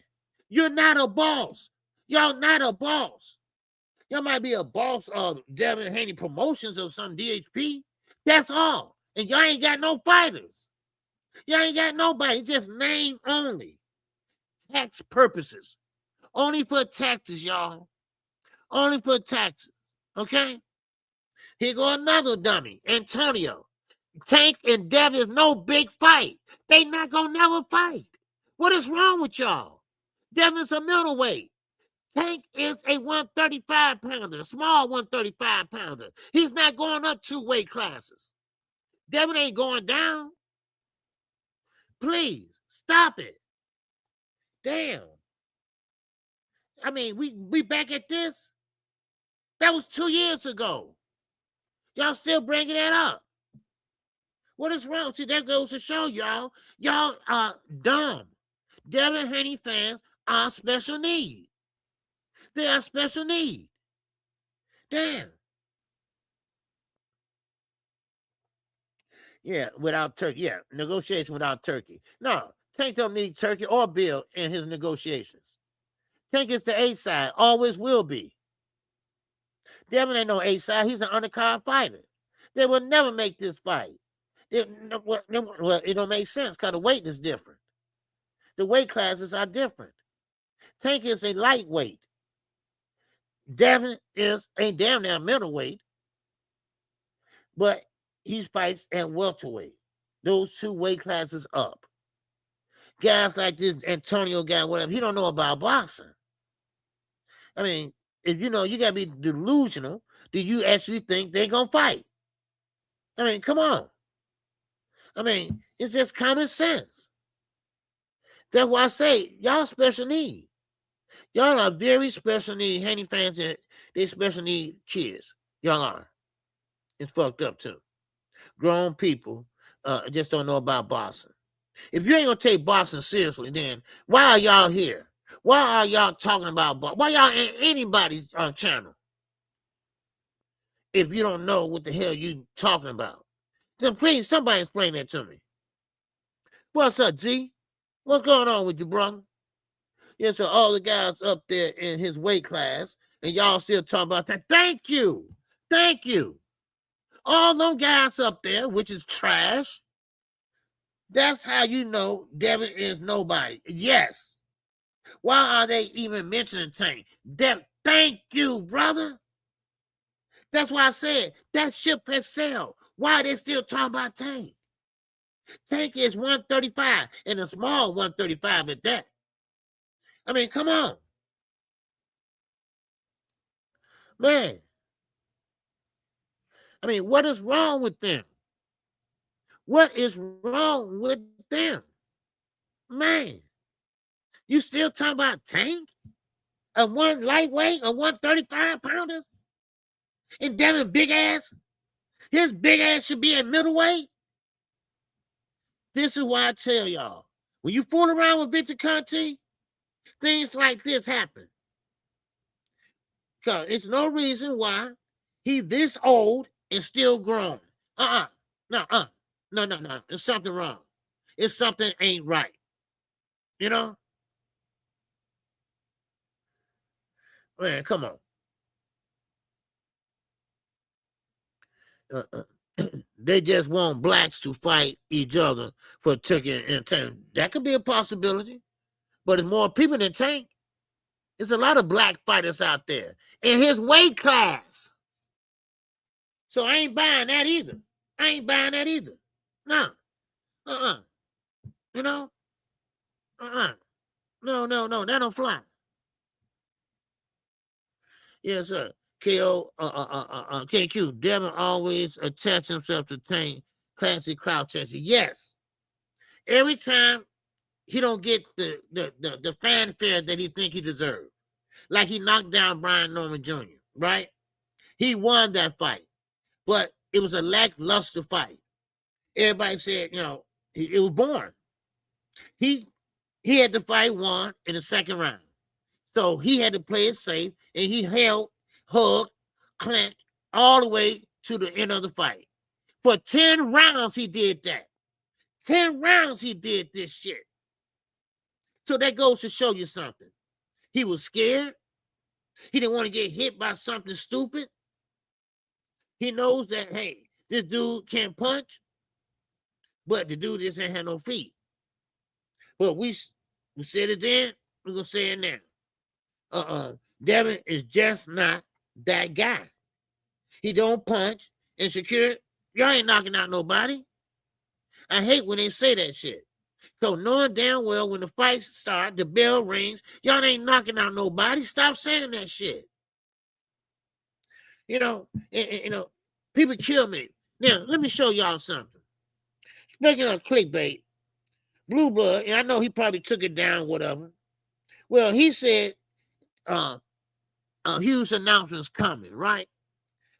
You're not a boss. Y'all not a boss. Y'all might be a boss of Devin Haney Promotions or some DHP. That's all. And y'all ain't got no fighters. Y'all ain't got nobody. Just name only. Tax purposes. Only for taxes, y'all. Only for taxes. Okay? Here go another dummy. Antonio. Tank and Devin is no big fight. They not gonna never fight. What is wrong with y'all? Devin's a middleweight. Tank is a 135 pounder, small 135 pounder. He's not going up 2 weight classes. Devin ain't going down. Please stop it. Damn. I mean, we back at this. That was 2 years ago. Y'all still bringing that up. What is wrong? See, that goes to show y'all are dumb. Devin Haney fans are special need. They are special need. Damn. Yeah, without Turkey. Yeah, negotiation without Turkey. No, Tank don't need Turkey or Bill in his negotiations. Tank is the A side, always will be. Devin ain't no A side. He's an undercard fighter. They will never make this fight. Well, it don't make sense because the weight is different. The weight classes are different. Tank is a lightweight. Devin is a damn near middleweight, but he fights at welterweight. Those 2 weight classes up. Guys like this Antonio guy, whatever, he don't know about boxing. I mean, if you know, you got to be delusional. Do you actually think they're going to fight? I mean, come on. I mean, it's just common sense. That's why I say, y'all special need. Y'all are very special need. Haney fans, they special need kids. Y'all are. It's fucked up too. Grown people just don't know about boxing. If you ain't gonna take boxing seriously, then why are y'all here? Why are y'all talking about boxing? Why y'all in anybody's channel? If you don't know what the hell you talking about, then please somebody explain that to me. What's up, G? What's going on with you, brother? Yeah, so all the guys up there in his weight class, and y'all still talking about that. Thank you. Thank you. All them guys up there, which is trash. That's how you know Devin is nobody. Yes. Why are they even mentioning Tank? Thank you, brother. That's why I said that ship has sailed. Why are they still talking about Tank? Tank is 135 and a small 135 at that. I mean, come on. Man. I mean, what is wrong with them? What is wrong with them? Man. You still talking about Tank? A 1 lightweight, a 135 pounder? And Devin big ass? His big ass should be at middleweight? This is why I tell y'all. When you fool around with Victor Conte, things like this happen. Because it's no reason why he's this old and still grown. No. There's something wrong. It's something ain't right. You know? Man, come on. They just want blacks to fight each other for Turkey and Tank. That could be a possibility. But it's more people than Tank. There's a lot of black fighters out there in his weight class. So I ain't buying that either. No. You know? No. That don't fly. Yes, sir. KQ. Devin always attach himself to Tank. Classic clout chasing. Yes. Every time he don't get the fanfare that he think he deserved. Like he knocked down Brian Norman Jr., right? He won that fight. But it was a lackluster fight. Everybody said, you know, it was boring. He had the fight won in the second round. So he had to play it safe, and he held, hugged, clenched all the way to the end of the fight. For 10 rounds, he did that. 10 rounds, he did this shit. So that goes to show you something. He was scared. He didn't want to get hit by something stupid. He knows that, hey, this dude can't punch, but the dude just ain't had no feet. But we said it then, we're going to say it now. Devin is just not that guy. He don't punch. And Shakur, y'all ain't knocking out nobody. I hate when they say that shit. So knowing damn well when the fights start, the bell rings, y'all ain't knocking out nobody. Stop saying that shit. You know, people kill me. Now, let me show y'all something. Speaking of clickbait, Blue Blood, and I know he probably took it down, whatever. Well, he said huge announcement's coming, right?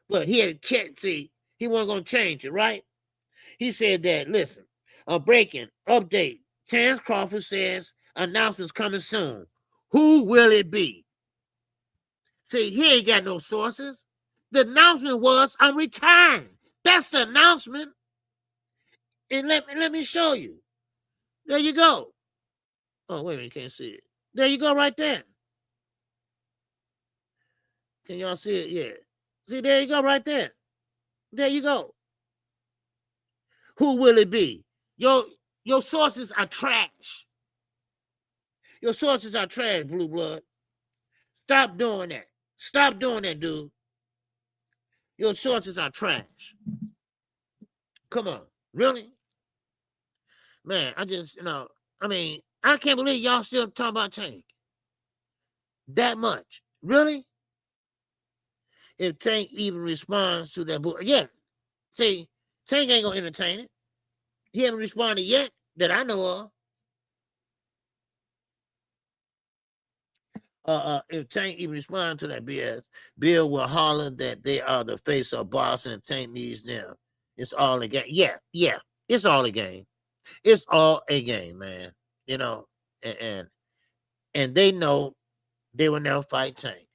But he had to see, he wasn't going to change it, right? He said that, listen, breaking, update, Terrence Crawford says announcement's coming soon. Who will it be? See, he ain't got no sources. The announcement was, I'm retiring. That's the announcement. And let me show you. There you go. Oh, wait a minute, you can't see it. There you go right there. Can y'all see it? Yeah. See, there you go right there. There you go. Who will it be? Your sources are trash. Your sources are trash, Blue Blood. Stop doing that. Stop doing that, dude. Your sources are trash. Come on. Really? Man, I just, I can't believe y'all still talking about Tank. That much. Really? If Tank even responds to that book. Yeah. See, Tank ain't gonna entertain it. He haven't responded yet that I know of. If Tank even responds to that BS, Bill will holler that they are the face of boxing and Tank needs them. It's all a game. Yeah. It's all a game. It's all a game, man. You know, and they know they will never fight Tank.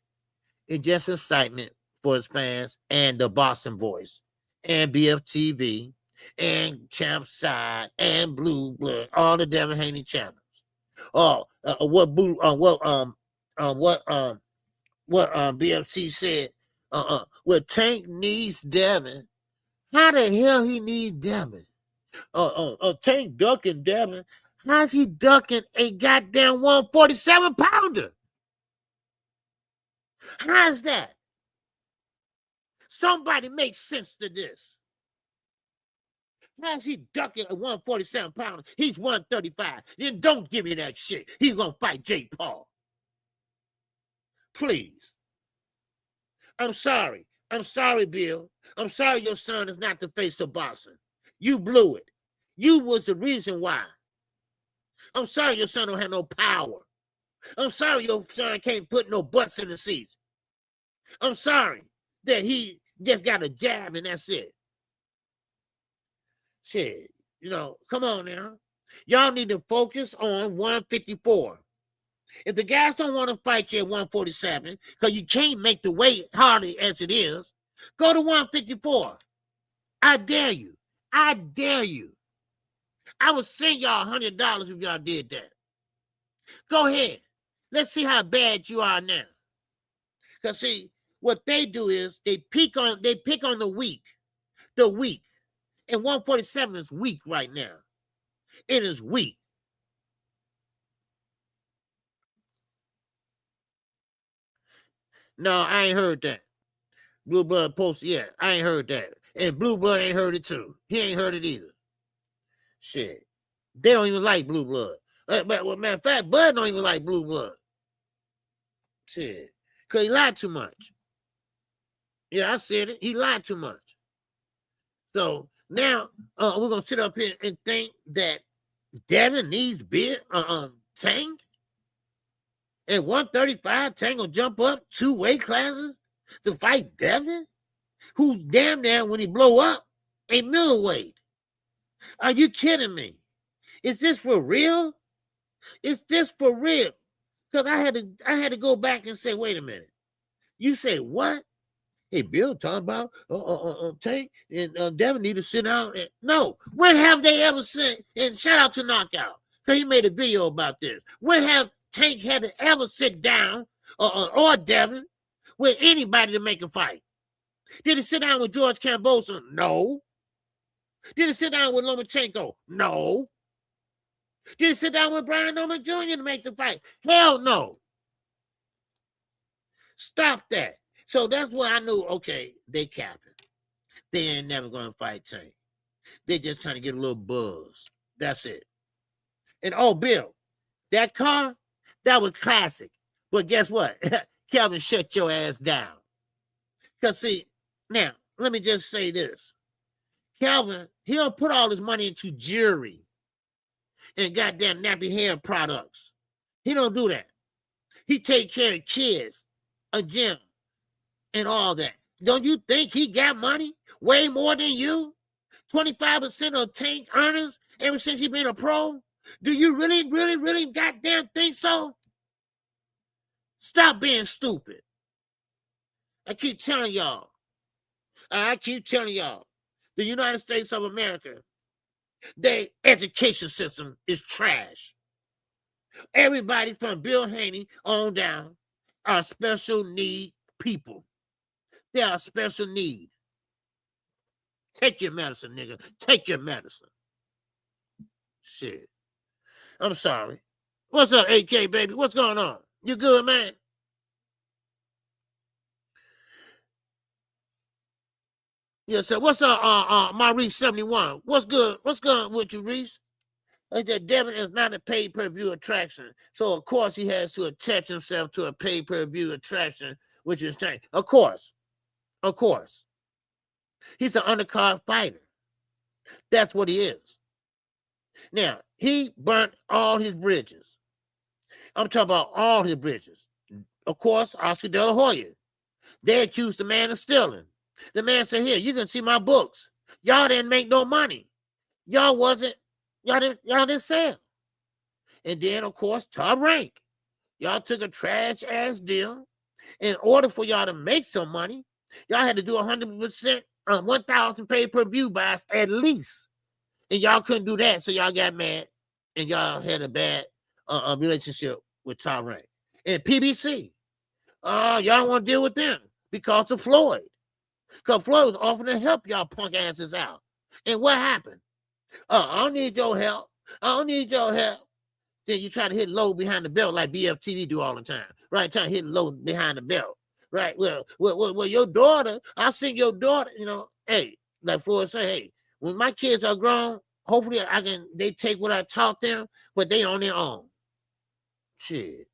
It's just excitement for his fans and the Boston Voice and BFTV and Champ Side and Blue Blood, all the Devin Haney channels. What BFC said, Tank needs Devin. How the hell he needs Devin? Tank ducking Devin. How's he ducking a goddamn 147-pounder? How's that? Somebody make sense to this. How's he ducking a 147-pounder? He's 135. Then don't give me that shit. He's going to fight Jake Paul. Please. I'm sorry. I'm sorry, Bill. I'm sorry your son is not the face of boxing. You blew it. You was the reason why. I'm sorry your son don't have no power. I'm sorry your son can't put no butts in the seats. I'm sorry that he just got a jab and that's it. Shit, come on now. Y'all need to focus on 154. If the guys don't want to fight you at 147, because you can't make the weight harder as it is, go to 154. I dare you. I dare you. I would send y'all $100 if y'all did that. Go ahead. Let's see how bad you are now. Because see, what they do is they pick on the weak. The weak. And 147 is weak right now. It is weak. No, I ain't heard that. Blue Blood posted, yeah, I ain't heard that. And Blue Blood ain't heard it too. He ain't heard it either. Shit. They don't even like Blue Blood. But matter of fact, Bud don't even like Blue Blood. Shit. Because he lied too much. Yeah, I said it. He lied too much. So now we're going to sit up here and think that Devin needs Tank? At 135, Tank will jump up 2 weight classes to fight Devin? who's damn near when he blow up a middleweight. Are you kidding me? Is this for real? Is this for real? Because I had to go back and say, wait a minute. You say what? Hey, Bill, talking about Tank and Devin need to sit down. No, when have they ever said? And shout out to Knockout, because he made a video about this. When have Tank had to ever sit down or Devin with anybody to make a fight? Did he sit down with George Kambosos? No. Did he sit down with Lomachenko? No. Did he sit down with Brian Norman Jr. to make the fight? Hell no. Stop that. So that's why I knew, okay, they capping. They ain't never going to fight Tank. They just trying to get a little buzz. That's it. And, oh, Bill, that car, that was classic. But guess what? Calvin, shut your ass down. Because, see, now, let me just say this. Calvin, he'll put all his money into jewelry and goddamn nappy hair products. He don't do that. He take care of kids, a gym, and all that. Don't you think he got money way more than you? 25% of Tank earnings ever since he been a pro? Do you really goddamn think so? Stop being stupid. I keep telling y'all. The United States of America, their education system is trash. Everybody from Bill Haney on down are special need people. They are special need. Take your medicine, nigga. Take your medicine. Shit. I'm sorry. What's up, AK, baby? What's going on? You good, man? Yeah, so what's up, my Reese 71? What's good? What's good with you, Reese? Like that, Devin is not a pay-per-view attraction. So, of course, he has to attach himself to a pay-per-view attraction, which is Tank. Of course. He's an undercard fighter. That's what he is. Now, he burnt all his bridges. I'm talking about all his bridges. Of course, Oscar De La Hoya. They accused the man of stealing. The man said, here, you can see my books. Y'all didn't make no money. Y'all didn't sell. And then, of course, Top Rank. Y'all took a trash-ass deal. In order for y'all to make some money, y'all had to do 100%, 1,000 pay-per-view buys at least. And y'all couldn't do that, so y'all got mad. And y'all had a bad relationship with Top Rank. And PBC, y'all don't want to deal with them because of Floyd. Because Floyd was offering to help y'all punk asses out. And what happened? I don't need your help. Then you try to hit low behind the belt like BFTV do all the time. Right? Trying to hit low behind the belt. Right? Well, your daughter, I'll send your daughter, hey, like Floyd said, hey, when my kids are grown, hopefully they take what I taught them, but they on their own. Shit.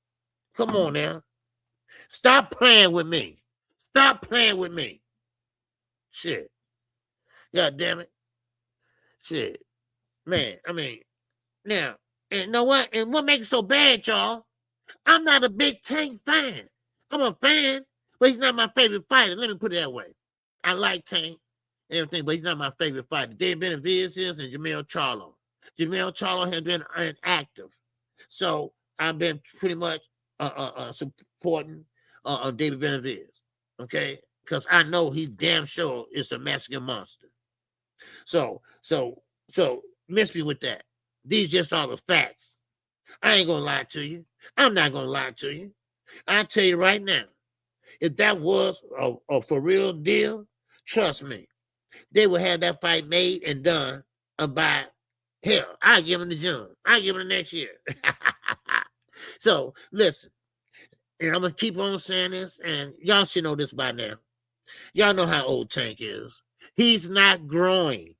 Come on now. Stop playing with me. Shit. God damn it. Shit. Man, now, and you know what? And what makes it so bad, y'all? I'm not a big Tank fan. I'm a fan, but he's not my favorite fighter. Let me put it that way. I like Tank and everything, but he's not my favorite fighter. Dave Benavidez is and Jamel Charlo. Jamel Charlo has been inactive. So I've been pretty much supporting David Benavidez. Okay? Because I know he damn sure is a Mexican monster. So miss me with that. These just are the facts. I ain't gonna lie to you. I'm not gonna lie to you. I tell you right now, if that was a for real deal, trust me, they would have that fight made and done by hell. I give him the June. I give him the next year. So listen, and I'm gonna keep on saying this, and y'all should know this by now. Y'all know how old Tank is. He's not growing.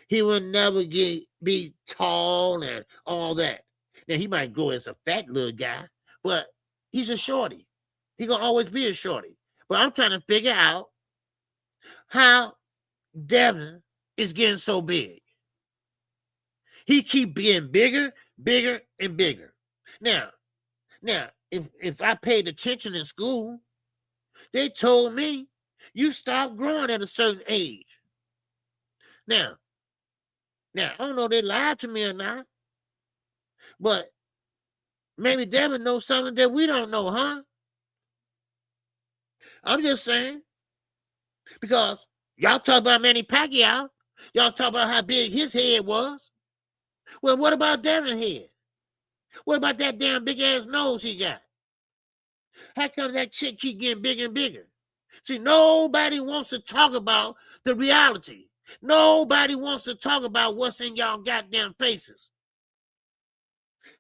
He will never be tall and all that. Now, he might grow as a fat little guy, but he's a shorty. He's going to always be a shorty. But I'm trying to figure out how Devin is getting so big. He keep being bigger, and bigger. Now, if I paid attention in school, they told me You stop growing at a certain age. Now, I don't know if they lied to me or not, but maybe Devin knows something that we don't know, huh? I'm just saying. Because y'all talk about Manny Pacquiao. Y'all talk about how big his head was. Well, what about Devin's head? What about that damn big-ass nose he got? How come that chick keep getting bigger and bigger? See, nobody wants to talk about the reality. Nobody wants to talk about what's in y'all goddamn faces.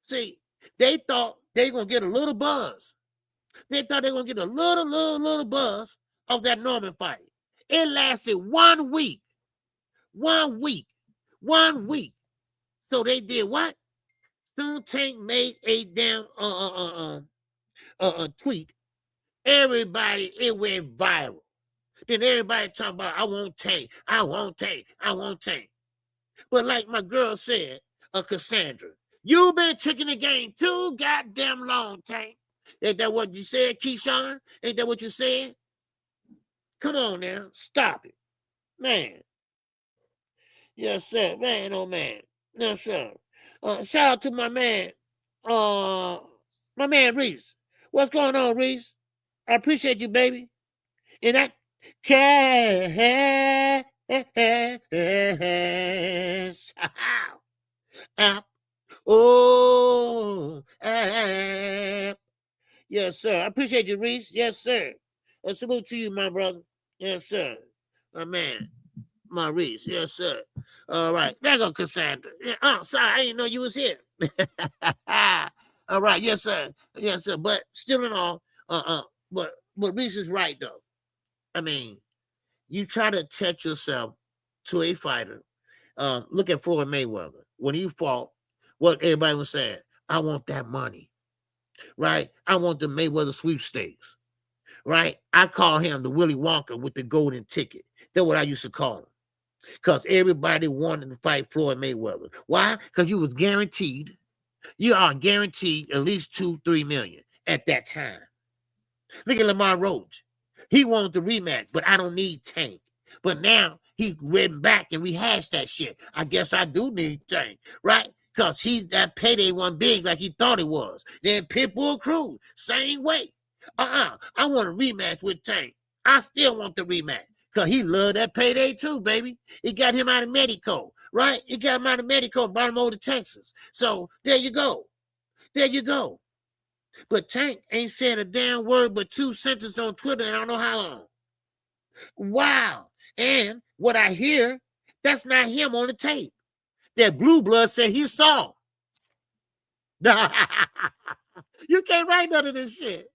See, they thought they were going to get a little buzz. They thought they were going to get a little buzz of that Norman fight. It lasted 1 week. 1 week. 1 week. So they did what? Soon Tank made a damn tweet. Everybody, it went viral. Then everybody talking about, I want Tank. I want Tank. I want Tank. But like my girl said, Cassandra, you've been tricking the game too goddamn long, Tank. Ain't that what you said, Keyshawn? Ain't that what you said? Come on now. Stop it. Man. Yes, sir. Man, oh man. Yes, sir. Shout out to my man Reese. What's going on, Reese? I appreciate you, baby. And that cash app. Oh, app. Yes, sir. I appreciate you, Reese. Yes, sir. A salute to you, my brother. Yes, sir. My man. My Reese. Yes, sir. All right. There go Cassandra. Yeah, oh, sorry. I didn't know you was here. All right. Yes, sir. Yes, sir. But still in all, but Reese is right, though. I mean, you try to attach yourself to a fighter. Look at Floyd Mayweather. When he fought, what everybody was saying, I want that money. Right? I want the Mayweather sweepstakes. Right? I call him the Willy Wonka with the golden ticket. That's what I used to call him. Because everybody wanted to fight Floyd Mayweather. Why? Because you was guaranteed. You are guaranteed at least 2-3 million at that time. Look at Lamar Roach. He wanted the rematch, but I don't need Tank. But now he went back and rehashed that shit. I guess I do need Tank, right? Because that payday wasn't big like he thought it was. Then Pitbull Cruz, same way. I want a rematch with Tank. I still want the rematch. Because he loved that payday too, baby. It got him out of Mexico, right? It got him out of Mexico and brought him over to Texas. So there you go. There you go. But Tank ain't said a damn word but 2 sentences on Twitter and I don't know how long. Wow. And what I hear, that's not him on the tape. That Blue Blood said he saw. You can't write none of this shit.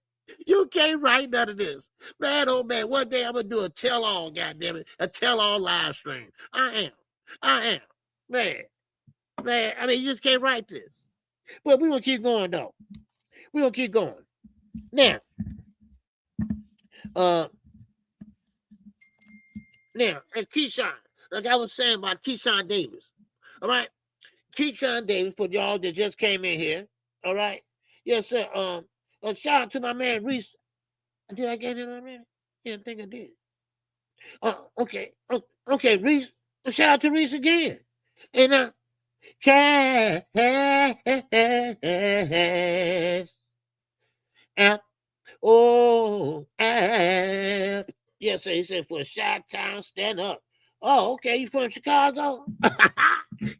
You can't write none of this. Man, oh man, one day I'm going to do a tell-all, goddammit, a tell-all live stream. I am. Man, I mean, you just can't write this. But we're going to keep going, though. We're going to keep going. Now, and Keyshawn, like I was saying about Keyshawn Davis, all right? Keyshawn Davis, for y'all that just came in here, all right? Yes, sir. Shout out to my man Reese. Did I get him already? Yeah, I think I did. Okay. Okay, Reese. Shout out to Reese again. And cash app. Oh, app. Yes, sir. He said for Chi-Town, stand up. Oh, okay. You from Chicago?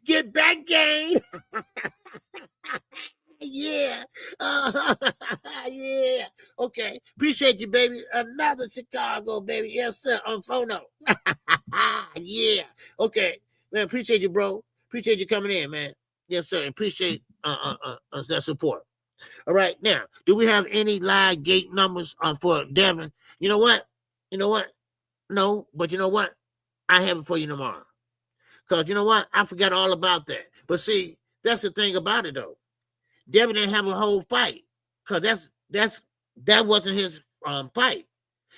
Get back, gang. Yeah. Yeah. Okay. Appreciate you, baby. Another Chicago, baby. Yes, sir. On phono. Yeah. Okay. Man, appreciate you, bro. Appreciate you coming in, man. Yes, sir. Appreciate that support. All right. Now, do we have any live gate numbers for Devin? You know what? No, but you know what? I have it for you tomorrow. Because you know what? I forgot all about that. But see, that's the thing about it, though. Devin didn't have a whole fight. Because that wasn't his fight.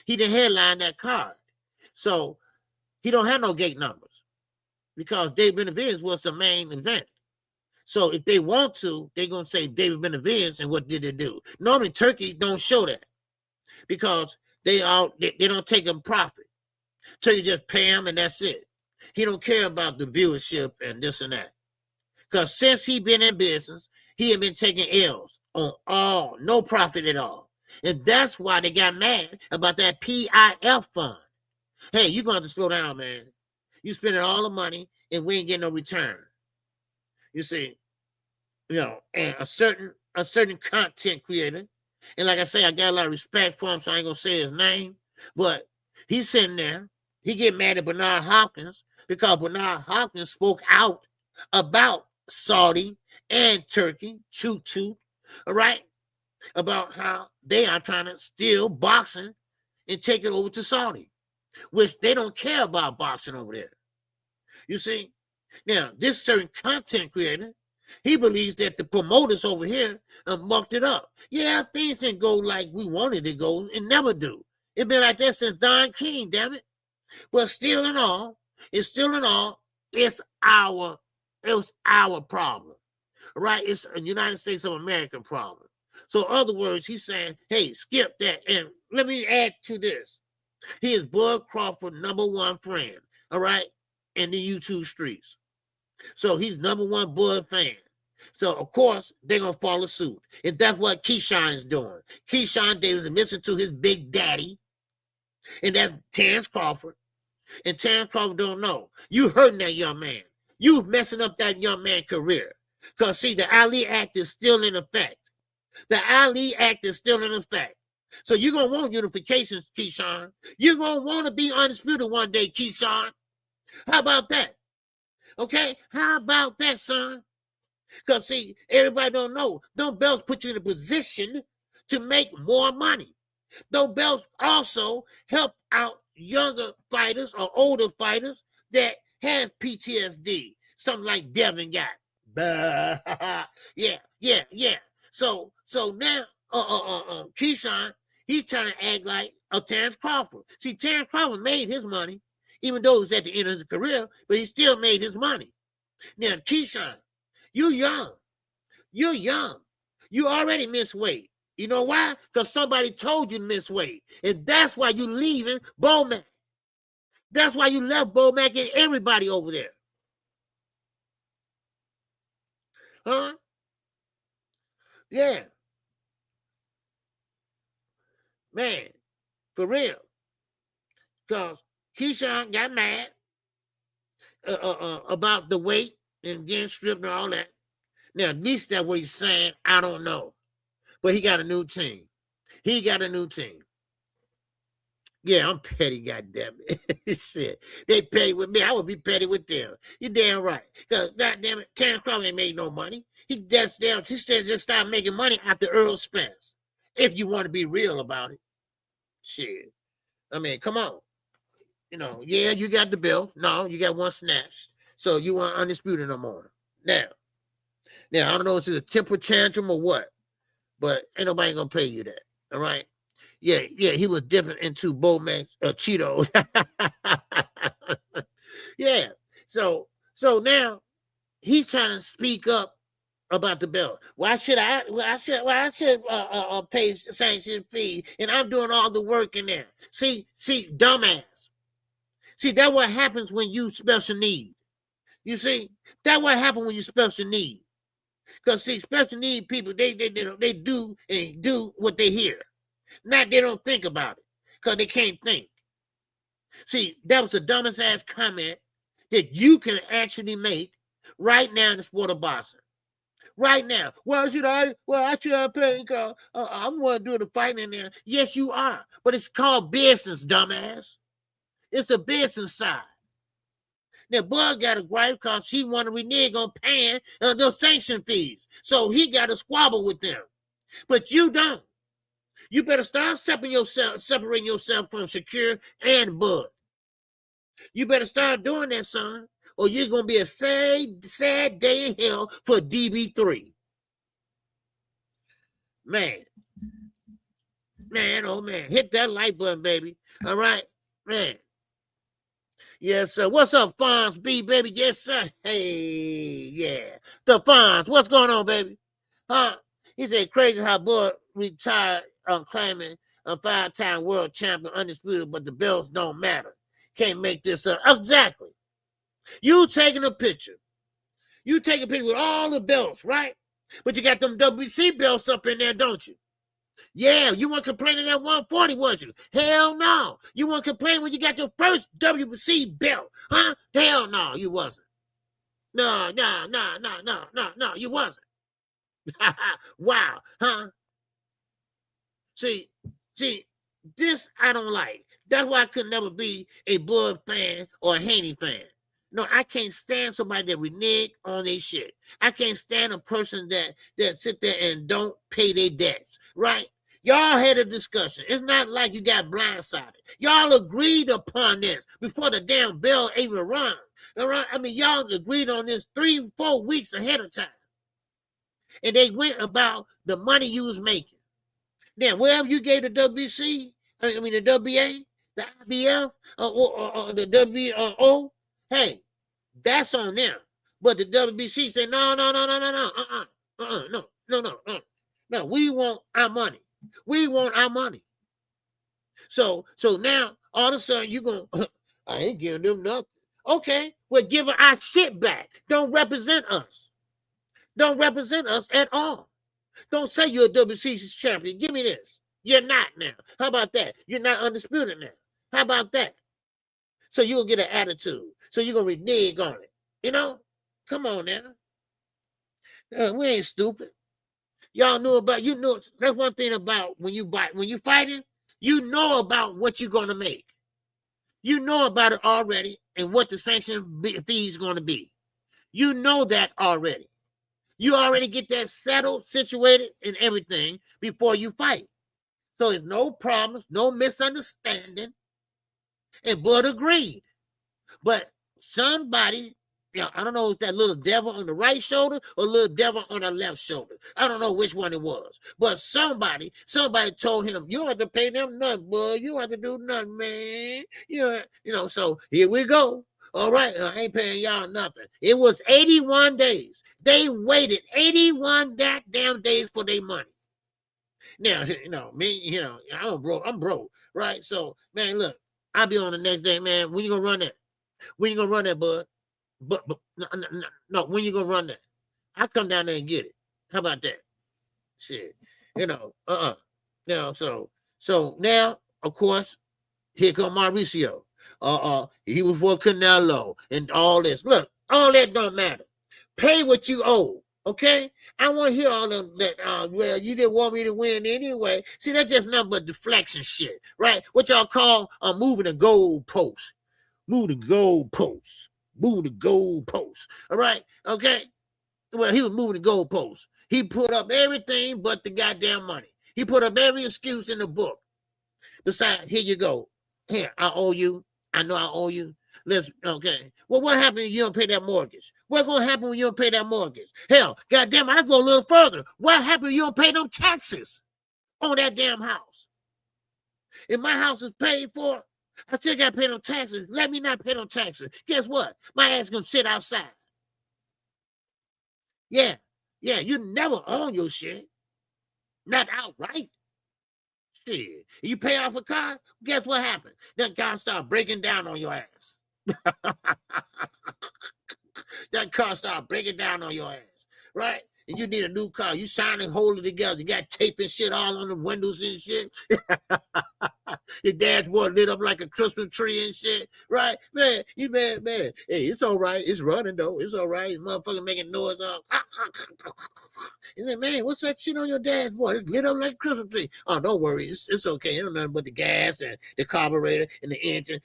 He didn't headline that card. So he don't have no gate numbers. Because David Benavidez was the main event. So if they want to, they're going to say David Benavidez and what did they do? Normally, Turkey don't show that. Because They don't take a profit. So you just pay him and that's it. He don't care about the viewership and this and that. Because since he been in business, he had been taking L's on no profit at all. And that's why they got mad about that PIF fund. Hey, you're going to have to slow down, man. You spending all the money and we ain't getting no return. You see, and a certain content creator, and like I say, I got a lot of respect for him, so I ain't gonna say his name, but he's sitting there, he get mad at Bernard Hopkins because Bernard Hopkins spoke out about Saudi and Turkey, all right, about how they are trying to steal boxing and take it over to Saudi, which they don't care about boxing over there. You see, now this certain content creator, he believes that the promoters over here mucked it up. Yeah, things didn't go like we wanted to go, and never do. It's been like that since Don King, damn it. But still in all, it's our problem, right? It's a United States of America problem. So in other words, he's saying, hey, skip that. And let me add to this. He is Bud Crawford's #1 friend, all right, in the YouTube streets. So he's #1 Bud fan. So, of course, they're going to follow suit. And that's what Keyshawn is doing. Keyshawn Davis is listening to his big daddy, and that's Terrence Crawford. And Terrence Crawford don't know. You hurting that young man. You messing up that young man's career. Because, see, the Ali Act is still in effect. The Ali Act is still in effect. So you're going to want unification, Keyshawn. You're going to want to be undisputed one day, Keyshawn. How about that? Okay? How about that, son? Because, see, everybody don't know. Those belts put you in a position to make more money. Those belts also help out younger fighters or older fighters that have PTSD. Something like Devin got. Yeah. So now, Keyshawn, he's trying to act like a Terrence Crawford. See, Terrence Crawford made his money, even though it was at the end of his career, but he still made his money. Now, Keyshawn, you're young. You already missed weight. You know why? Because somebody told you to miss weight. And that's why you're leaving Bomac. That's why you left Bomac and everybody over there. Huh? Yeah. Man, for real. Because Keyshawn got mad about the weight and getting stripped and all that. Now, at least that's what he's saying. I don't know. But he got a new team. Yeah, I'm petty, goddammit. Shit. They petty with me. I would be petty with them. You're damn right. Because, goddammit, Terrence Crawford ain't made no money. He just started making money after Earl Spence. If you want to be real about it. Shit. I mean, come on. Yeah, you got the bill. No, you got one snatch. So you aren't undisputed no more. Now, I don't know if it's a temper tantrum or what, but ain't nobody gonna pay you that. All right. Yeah, he was dipping into Bomac Cheetos. Yeah. So now he's trying to speak up about the belt. Why should I pay sanction fee and I'm doing all the work in there? See, dumbass. See, that's what happens when you special need. You see, that's what happens when you special need. Because, see, special need people, they do what they hear. Not they don't think about it because they can't think. See, that was the dumbest ass comment that you can actually make right now in the sport of boxing. Right now. I should have paid because I'm going to do the fighting in there. Yes, you are. But it's called business, dumbass. It's a business side. Now, Bud got a gripe because he want to renege on paying those sanction fees. So he got to squabble with them. But you don't. You better start separating yourself from Shakur and Bud. You better start doing that, son, or you're going to be a sad day in hell for DB3. Man, oh man, hit that like button, baby. All right, man. Yes, sir. What's up, Fonz B, baby? Yes, sir. Hey, yeah. The Fonz, what's going on, baby? Huh? He said, crazy how Bud retired claiming a 5-time world champion, undisputed, but the belts don't matter. Can't make this up. Exactly. You taking a picture. You take a picture with all the belts, right? But you got them WC belts up in there, don't you? Yeah, you weren't complaining at 140, was you? Hell no. You weren't complaining when you got your first WC belt, huh? Hell no, you wasn't. No, you wasn't. Wow, huh? See, this I don't like. That's why I could never be a Bud fan or a Haney fan. No, I can't stand somebody that renege on their shit. I can't stand a person that sit there and don't pay their debts, right? Y'all had a discussion. It's not like you got blindsided. Y'all agreed upon this before the damn bell even rung. All right? I mean, y'all agreed on this 3-4 weeks ahead of time. And they went about the money you was making. Now, wherever you gave the WC, I mean the WA, the IBF, or the WO, hey, that's on them. But the WBC said, no, we want our money. We want our money. So now, all of a sudden, you're going, I ain't giving them nothing. Okay, we're giving our shit back. Don't represent us. Don't represent us at all. Don't say you're a WBC champion. Give me this. You're not now. How about that? You're not undisputed now. How about that? So you'll get an attitude. So you're going to renege on it. You know? Come on now. We ain't stupid. Y'all know about, you know, that's one thing about when you fighting, you know about what you're going to make. You know about it already and what the sanction fee is going to be. You know that already. You already get that settled, situated, and everything before you fight. So there's no problems, no misunderstanding, and Bud agreed. But somebody, I don't know if that little devil on the right shoulder or little devil on the left shoulder. I don't know which one it was. But somebody told him, you don't have to pay them nothing, Bud. You don't have to do nothing, man. You know, so here we go. All right, I ain't paying y'all nothing. It was 81 days. They waited 81 goddamn days for their money. Now, me, I'm broke, right? So, man, look, I'll be on the next day, man. When you gonna run that? When you gonna run that, Bud? But no, when you gonna run that? I come down there and get it. How about that? Shit, so now, of course, here come Mauricio. He was for Canelo and all this. Look, all that don't matter. Pay what you owe, okay? I want to hear all of that. Well, you didn't want me to win anyway. See, that's just nothing but deflection shit, right? What y'all call moving the goalpost. Move the goalpost. Move the goalpost. All right, okay? Well, he was moving the goalpost. He put up everything but the goddamn money. He put up every excuse in the book. Besides, here you go. Here, I owe you. I know I owe you. Okay. Well, what happened if you don't pay that mortgage? What's going to happen when you don't pay that mortgage? Hell, goddamn, I go a little further. What happens if you don't pay them taxes on that damn house? If my house is paid for, I still got to pay them taxes. Let me not pay them taxes. Guess what? My ass going to sit outside. Yeah, you never own your shit. Not outright. Shit. You pay off a car, guess what happened? That car start breaking down on your ass. That car start breaking down on your ass, right? And you need a new car. You sign and hold it together. You got tape and shit all on the windows and shit. Your dashboard lit up like a Christmas tree and shit, right? Man, man. Hey, it's all right. It's running, though. It's all right. Motherfucker making noise. And then, man, what's that shit on your dashboard? It's lit up like a Christmas tree. Oh, don't worry. It's okay. It don't nothing but the gas and the carburetor and the engine.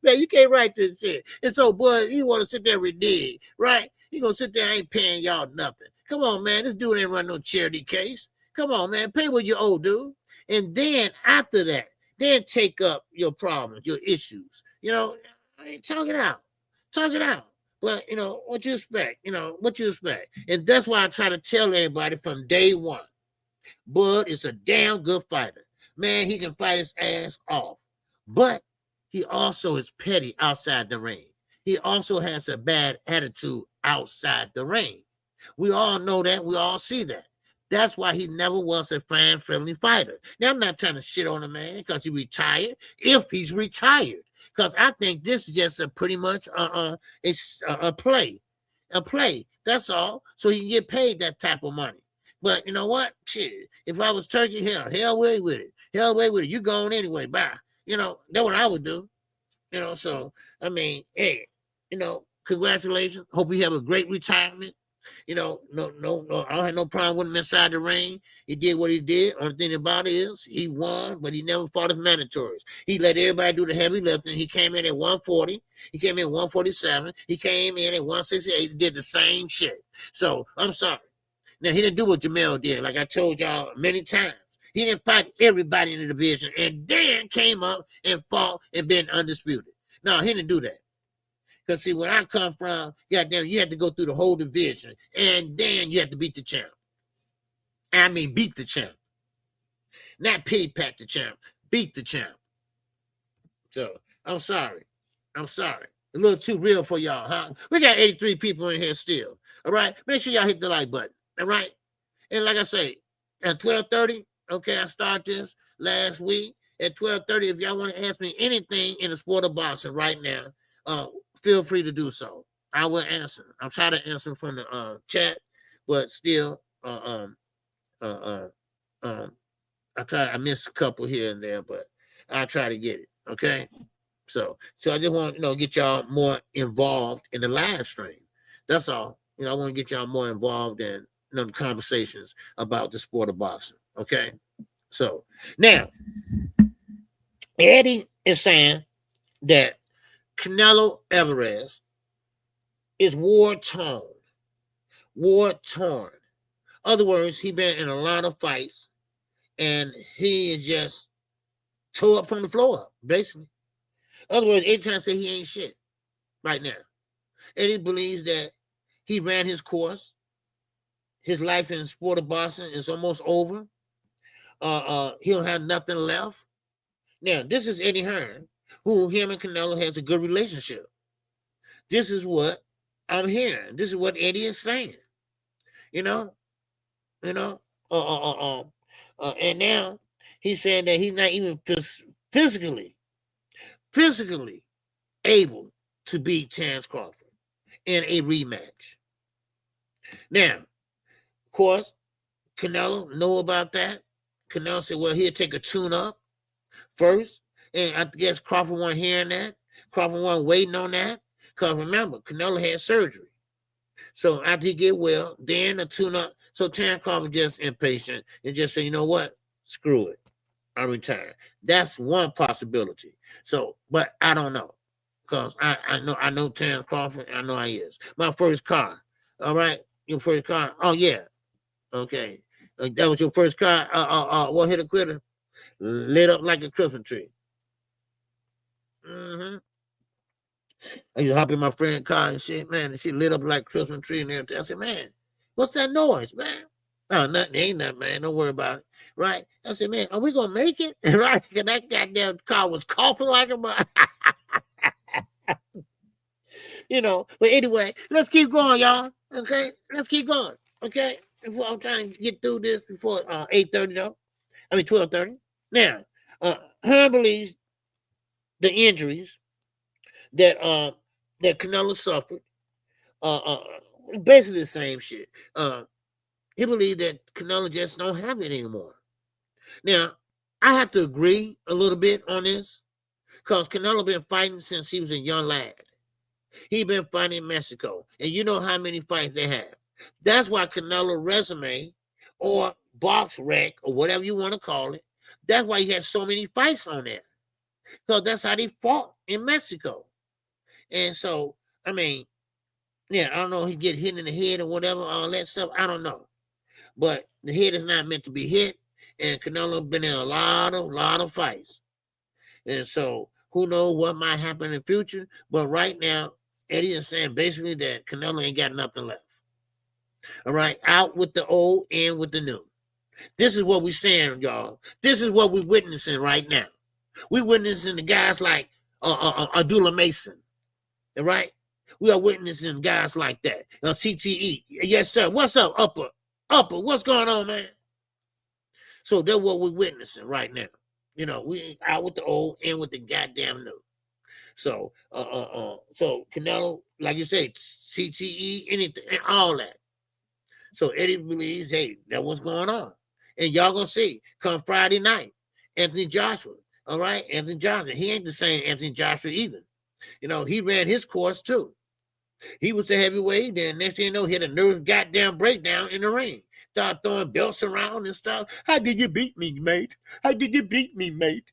Man, you can't write this shit. And so, boy, you want to sit there and renege, right? You gonna sit there, I ain't paying y'all nothing. Come on, man. This dude ain't run no charity case. Come on, man. Pay what you owe, dude. And then after that, then take up your problems, your issues. Talk it out. Talk it out. But, what you expect? What you expect? And that's why I try to tell everybody from day one. Bud is a damn good fighter. Man, he can fight his ass off. But he also is petty outside the ring. He also has a bad attitude outside the ring. We all know that. We all see that. That's why he never was a fan-friendly fighter. Now, I'm not trying to shit on the man because he retired, if he's retired, because I think this is just a pretty much it's a play. A play. That's all. So he can get paid that type of money. But you know what? Shit. If I was Turkey, hell away with it. Hell away with it. You going anyway. Bye. You know, that's what I would do. You know, so I mean, hey, you know, congratulations. Hope you have a great retirement. You know, no, I don't have no problem with him inside the ring. He did what he did. Only thing about it is he won, but he never fought his mandatories. He let everybody do the heavy lifting. He came in at 140. He came in at 147. He came in at 168. He did the same shit. So I'm sorry. Now, he didn't do what Jamel did, like I told y'all many times. He didn't fight everybody in the division and then came up and fought and been undisputed. No, he didn't do that. Because, see, where I come from, goddamn, you have to go through the whole division, and then you have to beat the champ. I mean, beat the champ. Not pity pat the champ. Beat the champ. So, I'm sorry. I'm sorry. A little too real for y'all, huh? We got 83 people in here still. All right? Make sure y'all hit the like button. All right? And like I say, at 12:30, okay, I started this last week. At 12:30, if y'all want to ask me anything in the sport of boxing right now, feel free to do so. I will answer. I'll try to answer from the chat, but still, I missed a couple here and there, but I'll try to get it. Okay. So I just want get y'all more involved in the live stream. That's all. I want to get y'all more involved in the conversations about the sport of boxing. Okay. So now, Eddie is saying that Canelo Alvarez is war-torn. War-torn. Other words, he's been in a lot of fights, and he is just tore up from the floor up, basically. Other words, Eddie trying to say he ain't shit right now. Eddie believes that he ran his course. His life in the sport of boxing is almost over. He'll have nothing left. Now, this is Eddie Hearns, who him and Canelo has a good relationship. This is what I'm hearing. This is what Eddie is saying. And now he's saying that he's not even physically able to beat Terence Crawford in a rematch. Now, of course, Canelo know about that. Canelo said, well, he'll take a tune-up first. And I guess Crawford wasn't hearing that. Crawford wasn't waiting on that. Because remember, Canelo had surgery. So after he get well, then a tune-up. So Terence Crawford just impatient and just say, you know what? Screw it. I retire. That's one possibility. So, but I don't know. Because I know Terence Crawford. I know he is. My first car. All right? Your first car? Oh, yeah. Okay. That was your first car? What hit a quitter? Lit up like a Christmas tree. Mm-hmm. I used to hop in my friend's car and shit, man, and she lit up like a Christmas tree and everything. I said, man, what's that noise, man? Oh, nothing, ain't nothing, man. Don't worry about it. Right? I said, man, are we gonna make it? Right? Because that goddamn car was coughing like a But anyway, let's keep going, y'all. Okay? Let's keep going. Okay? I'm trying to get through this before 8:30 though. 12:30. Now, Hearns believes the injuries that Canelo suffered, basically the same shit. He believed that Canelo just don't have it anymore. Now, I have to agree a little bit on this because Canelo been fighting since he was a young lad. He been fighting in Mexico, and you know how many fights they have. That's why Canelo resume or box rec or whatever you want to call it, that's why he has so many fights on there. Because that's how they fought in Mexico. And so, I don't know, he get hit in the head or whatever, all that stuff. I don't know. But the head is not meant to be hit. And Canelo been in a lot of fights. And so, who knows what might happen in the future. But right now, Eddie is saying basically that Canelo ain't got nothing left. All right? Out with the old, in with the new. This is what we're saying, y'all. This is what we're witnessing right now. We're witnessing the guys like Abdullah Mason. All right? We are witnessing guys like that. CTE. Yes, sir. What's up, Upper? Upper, what's going on, man? So that's what we're witnessing right now. You know, we out with the old and with the goddamn new. So, so Canelo, like you say, CTE, anything, all that. So Eddie believes, hey, that's what's going on. And y'all gonna see come Friday night, Anthony Joshua. All right, Anthony Joshua. He ain't the same Anthony Joshua either. You know, he ran his course too. He was the heavyweight. Then next thing you know, he had a nervous goddamn breakdown in the ring. Start throwing belts around and stuff. How did you beat me, mate? How did you beat me, mate?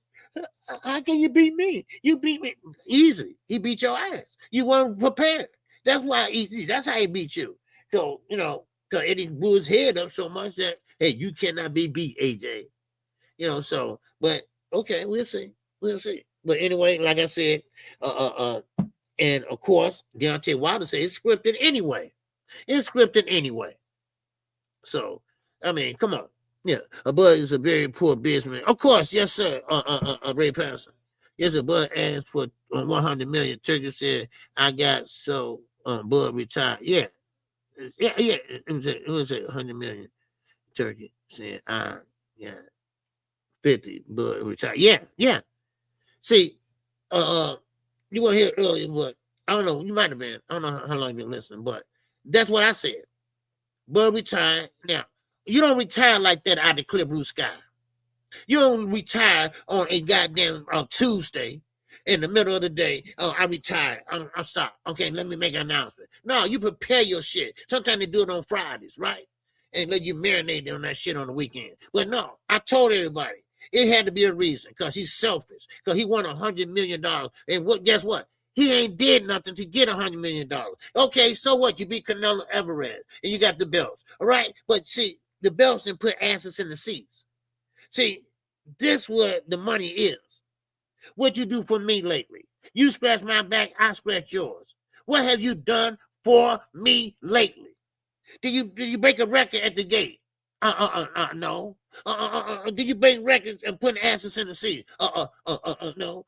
How can you beat me? You beat me easy. He beat your ass. You weren't prepared. That's why easy. That's how he beat you. So, you know, because Eddie blew his head up so much that, hey, you cannot be beat, AJ. You know, so, but okay, we'll see. We'll see. But anyway, like I said, and of course, Deontay Wilder said it's scripted anyway. It's scripted anyway. So, I mean, come on. Yeah, Bud is a very poor businessman. Of course, yes, sir, Ray Patterson. Yes, sir, Bud asked for 100 million. Turkey said, I got so Bud retired. Yeah. It was 100 million. Turkey said, I got 50, Bud retired. Yeah. See, you were here earlier, but I don't know. You might have been. I don't know how long you've been listening, but that's what I said. Bud retired. Now, you don't retire like that out of the clear blue sky. You don't retire on a goddamn Tuesday in the middle of the day. Oh, I retired. I'm stopped. Okay, let me make an announcement. No, you prepare your shit. Sometimes they do it on Fridays, right? And let you marinate on that shit on the weekend. But no, I told everybody it had to be a reason because he's selfish. Because he won $100 million. And guess what? He ain't did nothing to get $100 million. Okay, so what? You beat Canelo Alvarez and you got the belts. All right? But see, the belts didn't put asses in the seats. See, this what the money is. What you do for me lately? You scratch my back, I scratch yours. What have you done for me lately? Did you break a record at the gate? No. Did you break records and put asses in the seat? No.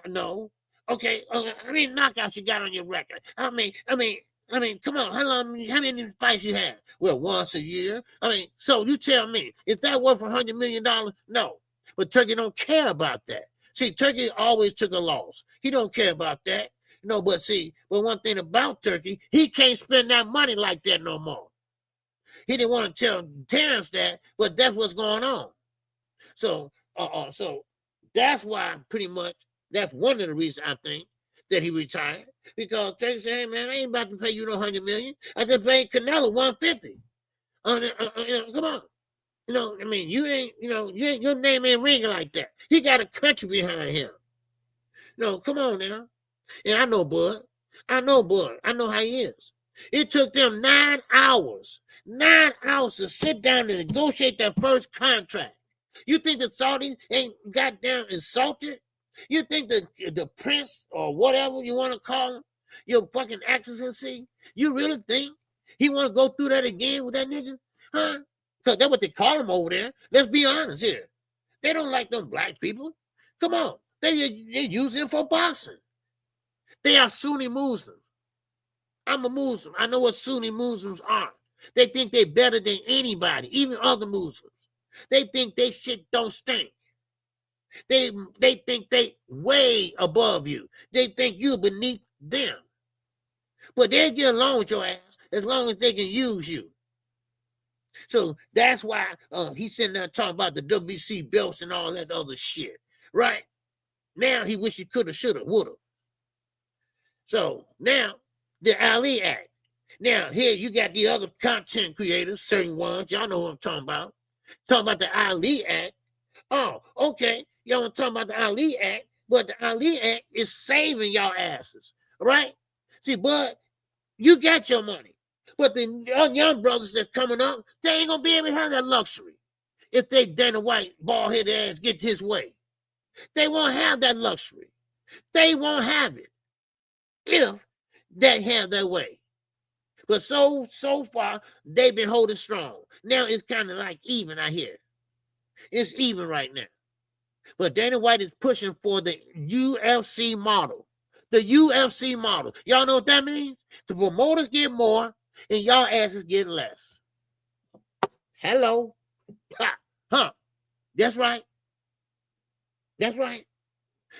No. Okay. How many knockouts you got on your record? I mean, come on. How many fights you have? Well, once a year. I mean, so you tell me, is that worth $100 million? No. But Turkey don't care about that. See, Turkey always took a loss. He don't care about that. No, but see, but one thing about Turkey, he can't spend that money like that no more. He didn't want to tell Terrence that, but that's what's going on. So, so that's why pretty much that's one of the reasons I think that he retired, because Turkey said, "Hey man, I ain't about to pay you no $100 million. I just paid Canelo $150. Come on, I mean, you ain't your name ain't ringing like that. He got a country behind him. Come on now, and I know Bud. I know how he is. It took them 9 hours. 9 hours to sit down and negotiate that first contract. You think the Saudis ain't goddamn insulted? You think the prince or whatever you want to call him, your fucking excellency, you really think he want to go through that again with that nigga? Huh? Because that's what they call him over there. Let's be honest here. They don't like them black people. Come on. They use them for boxing. They are Sunni Muslims. I'm a Muslim. I know what Sunni Muslims are. They think they're better than anybody, even other Muslims. They think they shit don't stink. They think they way above you. They think you're beneath them. But they'll get along with your ass as long as they can use you. So that's why he's sitting there talking about the WC belts and all that other shit, right? Now he wish he coulda, shoulda, woulda. So now the Ali Act. Now here you got the other content creators, certain ones. Y'all know what I'm talking about. Talking about the Ali Act. Oh, okay. Y'all talking about the Ali Act, but the Ali Act is saving y'all asses, right? See, but you got your money. But the young brothers that's coming up, they ain't gonna be able to have that luxury. If they Dana White bald-headed ass get his way, they won't have that luxury. They won't have it if they have their way. But so far, they've been holding strong. Now it's kind of like even, I hear. It's even right now. But Dana White is pushing for the UFC model. The UFC model. Y'all know what that means? The promoters get more and y'all asses get less. Hello. Ha. Huh. That's right. That's right.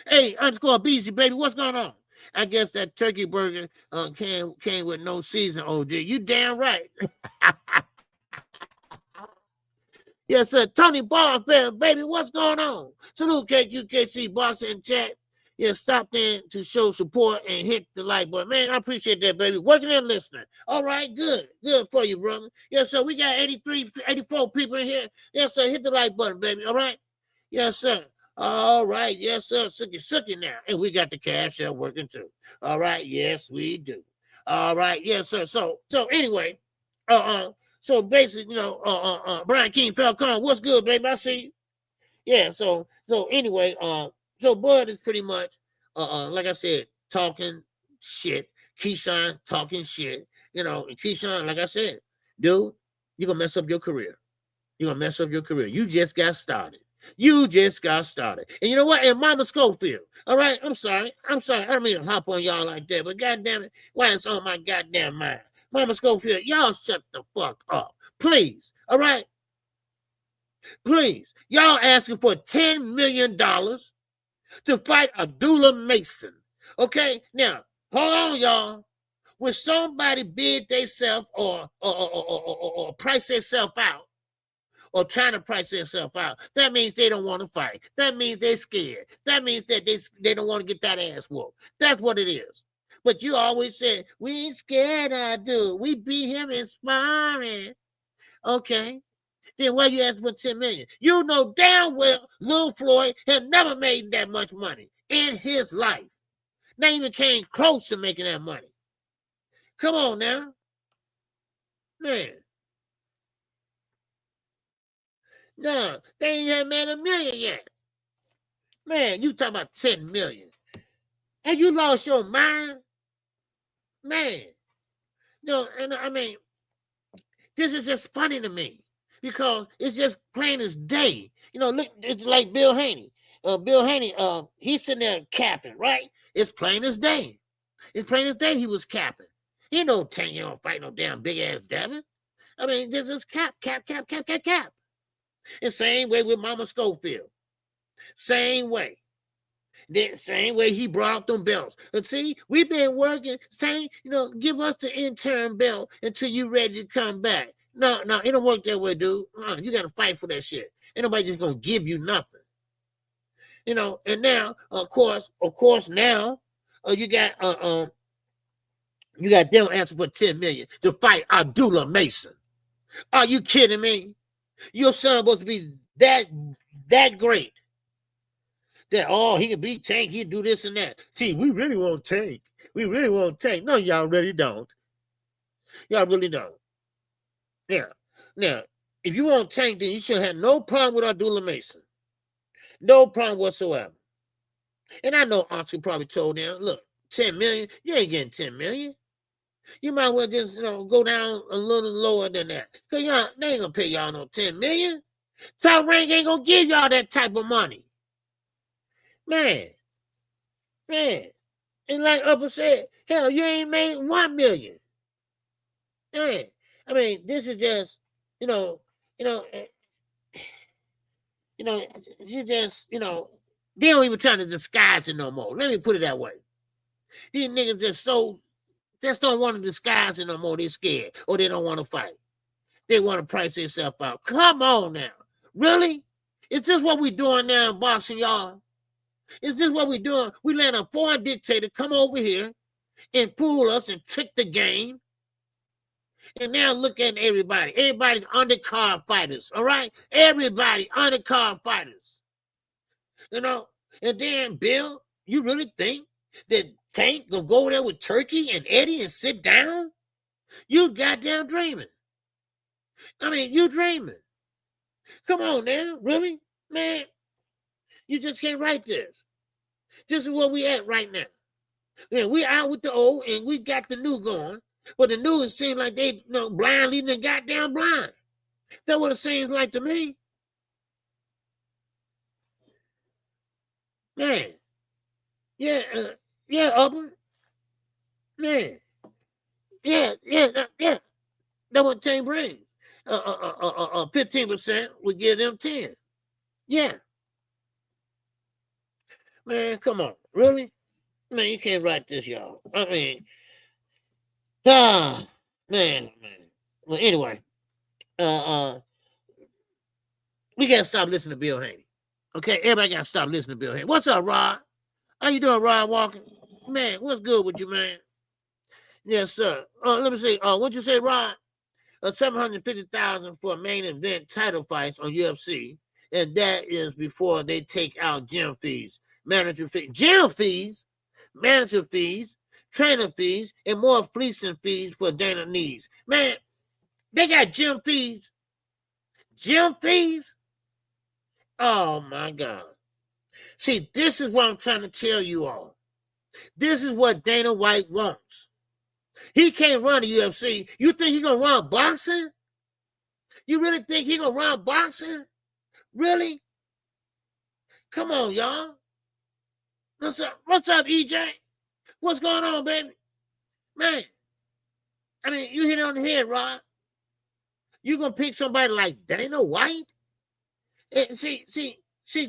Hey, underscore BC, baby, what's going on? I guess that turkey burger came with no season, OG. You damn right. Yes, sir. Tony Barnes, baby, what's going on? Salute KQKC Boxing Chat. Yeah, stop in to show support and hit the like button. Man, I appreciate that, baby. Working and listening. All right, good. Good for you, brother. Yes, sir. We got 83, 84 people in here. Yes, sir. Hit the like button, baby. All right? Yes, sir. All right. Yes, sir. Sookie now. And we got the cash out working too. All right. Yes, we do. All right. Yes, sir. So anyway, so basically, Brian King Falcon, what's good, baby? I see you. Yeah, so anyway, so Bud is pretty much like I said, talking shit. Keyshawn talking shit. And Keyshawn, like I said, dude, you're gonna mess up your career. You're gonna mess up your career. You just got started. You just got started. And you know what? And Mama Schofield, all right, I'm sorry. I don't mean to hop on y'all like that, but goddamn it, why it's on my goddamn mind. Mama Schofield, y'all shut the fuck up. Please. All right? Please. Y'all asking for $10 million to fight Abdullah Mason. Okay? Now, hold on, y'all. When somebody bid themselves or price themselves out, or trying to price themselves out, that means they don't want to fight. That means they're scared. That means that they don't want to get that ass whooped. That's what it is. But you always said, we ain't scared, I do. We beat him in sparring. Okay. Then why you asking for $10 million? You know damn well Lil Floyd had never made that much money in his life. Not even came close to making that money. Come on now. Man. No, they ain't had made $1 million yet. Man, you talking about $10 million. Have you lost your mind? Man. And I mean, this is just funny to me because it's just plain as day. Look, it's like Bill Haney. Bill Haney, he's sitting there capping, right? It's plain as day. It's plain as day he was capping. He no 10-year-old fight no damn big-ass Devin. I mean, this is cap. And same way with Mama Schofield. Same way. The same way he brought up them belts. And see, we've been working, saying, give us the interim belt until you ready to come back. No, it don't work that way, dude. You got to fight for that shit. Ain't nobody just going to give you nothing. And now, of course, now, you got them asking for $10 million to fight Abdullah Mason. Are you kidding me? Your son supposed to be that great. That, he can beat Tank, he can do this and that. See, we really want Tank. No, y'all really don't. Y'all really don't. Now, if you want Tank, then you should have no problem with Abdullah Mason. No problem whatsoever. And I know Oscar probably told them, look, $10 million, you ain't getting $10 million. You might well just, go down a little lower than that. Because they ain't going to pay y'all no $10 million. Top Rank ain't going to give y'all that type of money. Man. And like Upper said, hell, you ain't made $1 million. Man. I mean, this is just, you just, they don't even try to disguise it no more. Let me put it that way. These niggas just don't want to disguise it no more. They're scared or they don't want to fight. They want to price themselves out. Come on now. Really? Is this what we doing now in boxing, y'all? Is this what we doing? We let a foreign dictator come over here and fool us and trick the game. And now look at everybody. Everybody's undercard fighters, all right? Everybody undercard fighters. And then, Bill, you really think that Tank gonna go there with Turkey and Eddie and sit down? You goddamn dreaming. I mean, you dreaming. Come on now, really? Man, you just can't write this. This is where we at right now. Yeah, we out with the old and we got the new going. But the new, it seems like they, blind leading the goddamn blind. That's what it seems like to me. Man. Yeah, Upper. Man. Yeah. That's what Tank brings. 15% would give them 10. Yeah. Man, come on. Really? Man, you can't write this, y'all. I mean, man. Well, anyway, we gotta stop listening to Bill Haney. Okay, everybody gotta stop listening to Bill Haney. What's up, Rod? How you doing, Rod Walker? Man, what's good with you, man? Yes, sir. Let me see. What'd you say, Rod? $750,000 for main event title fights on UFC, and that is before they take out gym fees, manager fees, manager fees, trainer fees, and more fleecing fees for Dana needs. Man, they got gym fees. Gym fees? Oh my God. See, this is what I'm trying to tell you all. This is what Dana White wants. He can't run the UFC. You think he gonna run boxing? You really think he gonna run boxing? Really? Come on, y'all. What's up? What's up, EJ? What's going on, baby? Man, I mean, you hit it on the head, Rod. You gonna pick somebody like Dana White? And see,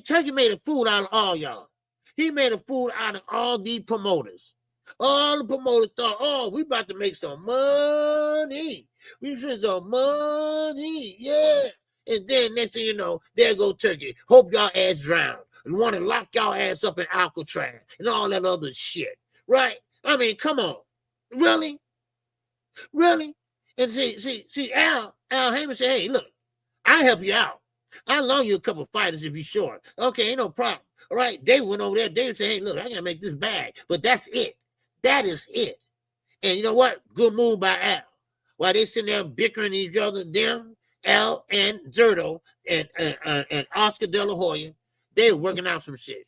Turkey made a fool out of all y'all. He made a fool out of all these promoters. All the promoters thought, oh, we about to make some money. We spend some money, yeah. And then next thing you know, there go Turkey. Hope y'all ass drown. And want to lock y'all ass up in Alcatraz and all that other shit. Right? I mean, come on. Really? Really? And see, Al Heyman said, hey, look, I'll help you out. I'll loan you a couple fighters if you're short. Okay, ain't no problem. All right, David went over there. David said, hey, look, I got to make this bag. But that's it. That is it. And you know what? Good move by Al. While they sitting there bickering each other, them, Al and Zerto and Oscar De La Hoya, they were working out some shit.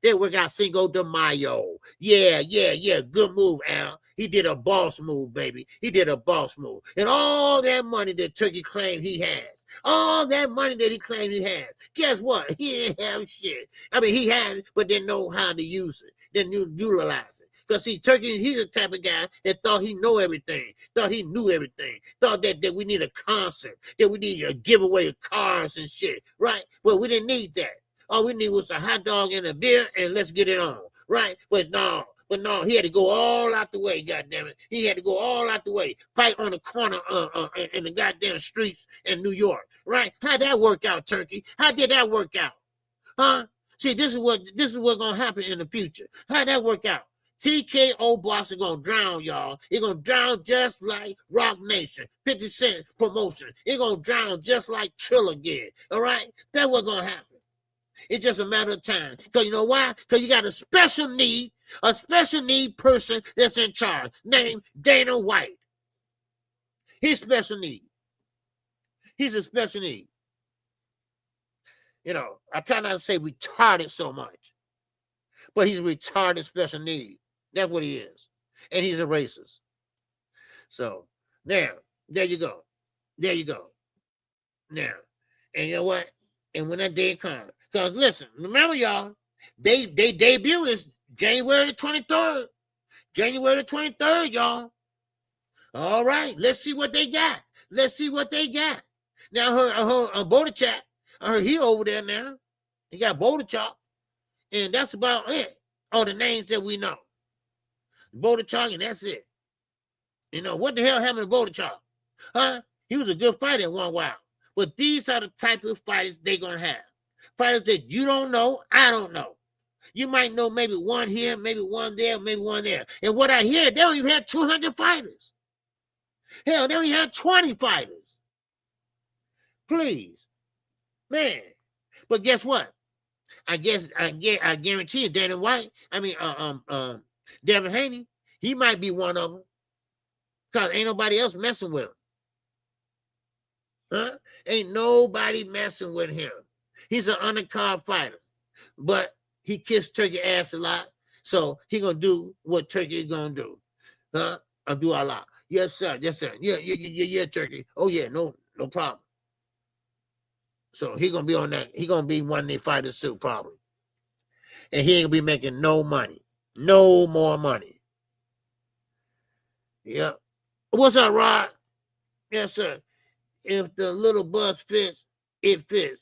They work out Cinco de Mayo. Yeah. Good move, Al. He did a boss move, baby. He did a boss move. And all that money that Turkey claimed he has, all that money that he claimed he has, guess what? He didn't have shit. I mean, he had it, but didn't know how to use it, didn't utilize it. Because see, Turkey, he's the type of guy that thought he knew everything, thought he knew everything, thought that we need a concert, that we need a giveaway of cars and shit, right? Well, we didn't need that. All we need was a hot dog and a beer, and let's get it on, right? But no, he had to go all out the way, goddammit. He had to go all out the way, fight on the corner in the goddamn streets in New York, right? How'd that work out, Turkey? How did that work out? Huh? See, this is what's gonna happen in the future. How'd that work out? TKO boxing gonna drown, y'all. It's gonna drown just like Rock Nation, 50 Cent promotion. It's gonna drown just like Trill again. All right? That's what's gonna happen. It's just a matter of time. Because you know why? Because you got a special need person that's in charge, named Dana White. He's special need. He's a special need. You know, I try not to say retarded so much, but he's a retarded special need. That's what he is. And he's a racist. So, now, there you go. There you go. Now, and you know what? And when that day comes, because listen, remember, y'all, they debut is January the 23rd. January the 23rd, y'all. All right, let's see what they got. Let's see what they got. Now, her Bodachak, I heard he over there now. He got Bodachak, and that's about it. All the names that we know. Bodachak, and that's it. You know, what the hell happened to Bodachak? Huh? He was a good fighter in one while. But these are the type of fighters they're going to have. Fighters that you don't know, I don't know. You might know maybe one here, maybe one there, maybe one there. And what I hear, they don't even have 200 fighters. Hell, they only have 20 fighters. Please. Man. But guess what? I guarantee you, Dana White, Devin Haney, he might be one of them. Because ain't nobody else messing with him. Huh? Ain't nobody messing with him. He's an undercard fighter. But he kissed Turkey ass a lot. So he gonna do what Turkey is gonna do. Huh? I'll do a lot. Yes, sir. Yes, sir. Yeah, Turkey. Oh, yeah, no problem. So he gonna be on that. He gonna be one of their fighters too, probably. And he ain't gonna be making no money. No more money. Yeah. What's up, Rod? Yes, sir. if the little bus fits, it fits.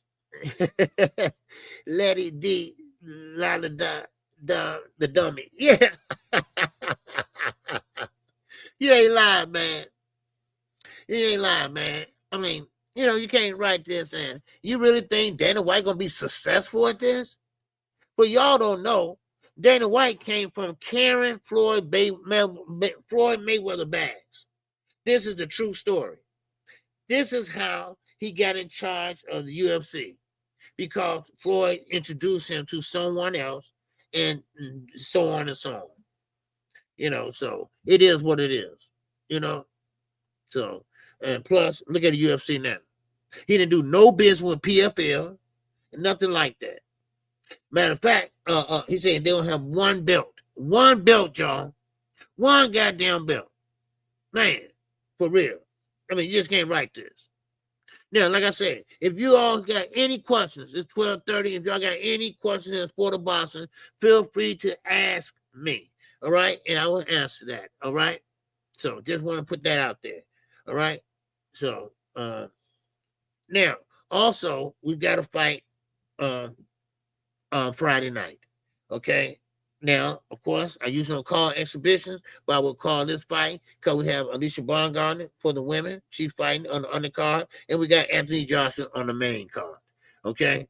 Let it D, la da da the dummy. Yeah. You ain't lying, man. You ain't lying, man. I mean, you can't write this in. You really think Dana White gonna be successful at this? But y'all don't know. Dana White came from Karen Floyd Mayweather bags. This is the true story. This is how he got in charge of the UFC, because Floyd introduced him to someone else, and so on and so on. So it is what it is. So, and plus, look at the UFC now. He didn't do no business with PFL, nothing like that. Matter of fact, he said they don't have one belt, y'all, one goddamn belt, man, for real. I mean, you just can't write this. Now, like I said, if you all got any questions, it's 12:30. If y'all got any questions in sport of boxing, feel free to ask me. All right, and I will answer that. All right. So just want to put that out there. All right. So now also we've got to fight Friday night. Okay. Now, of course, I usually don't call exhibitions, but I will call this fight because we have Alicia Baumgartner for the women. She's fighting on the undercard, and we got Anthony Joshua on the main card. Okay.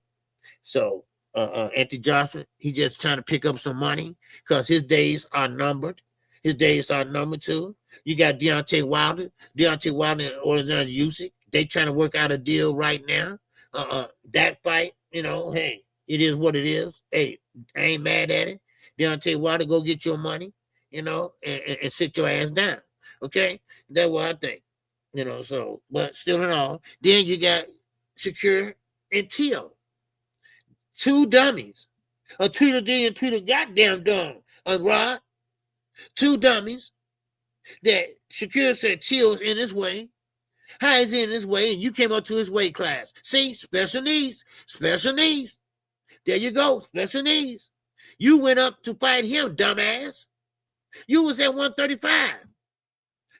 So Anthony Joshua, he just trying to pick up some money because his days are numbered. His days are numbered too. You got Deontay Wilder and Alexander Usyk. They trying to work out a deal right now. That fight, hey, it is what it is. Hey, I ain't mad at it. Deontay Wilder, go get your money, and sit your ass down. Okay, that's what I think. So, but still in all, then you got Shakur and Tio, two dummies, a Tweedledee and Tweedle goddamn dumb, Rod. Two dummies that Shakur said Chill's in his way. How is he in his way? And you came up to his weight class. See, special needs. There you go, special needs. You went up to fight him, dumbass. You was at 135.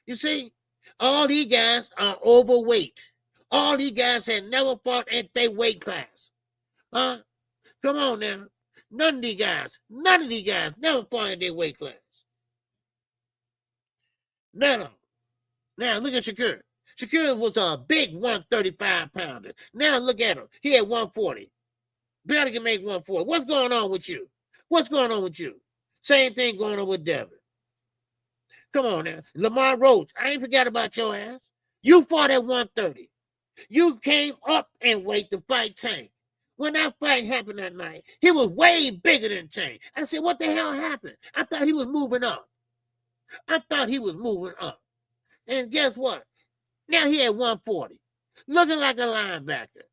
You see, all these guys are overweight. All these guys had never fought at their weight class. Huh? Come on now. None of these guys never fought at their weight class. No. Now look at Shakur. Shakur was a big 135 pounder. Now look at him. He at 140. Barely can make 140. What's going on with you? Same thing going on with Devin. Come on now. Lamar Roach, I ain't forgot about your ass. You fought at 130. You came up in weight to fight Tank. When that fight happened that night, he was way bigger than Tank. I said, what the hell happened? I thought he was moving up. And guess what? Now he at 140. Looking like a linebacker.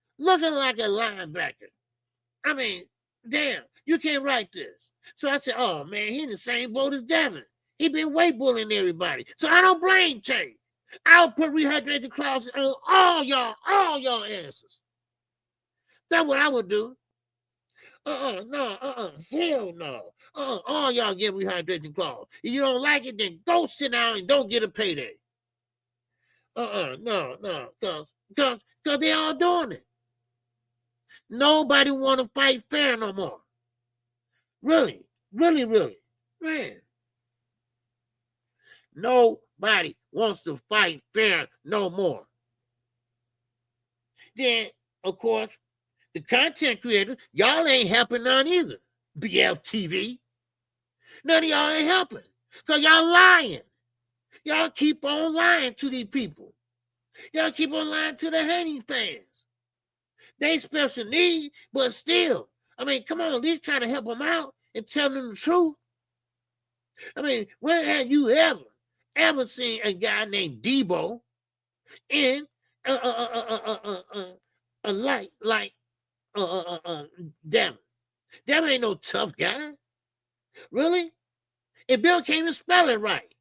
I mean, damn, you can't write this. So I said, oh, man, he in the same boat as Devin. He been weight bullying everybody. So I don't blame Tank. I'll put rehydration clauses on all y'all asses. That's what I would do. Hell no. All y'all get rehydration clause. If you don't like it, then go sit down and don't get a payday. No, because they all doing it. Nobody want to fight fair no more. Really, man. Nobody wants to fight fair no more. Then, of course, the content creators, y'all ain't helping none either. BFTV. None of y'all ain't helping. So y'all lying. Y'all keep on lying to these people. Y'all keep on lying to the Haney fans. They special need, but still. I mean, come on, at least try to help them out and tell them the truth. I mean, when have you ever seen a guy named Debo in a light like Devin? Devin ain't no tough guy. Really? And Bill can't even spell it right.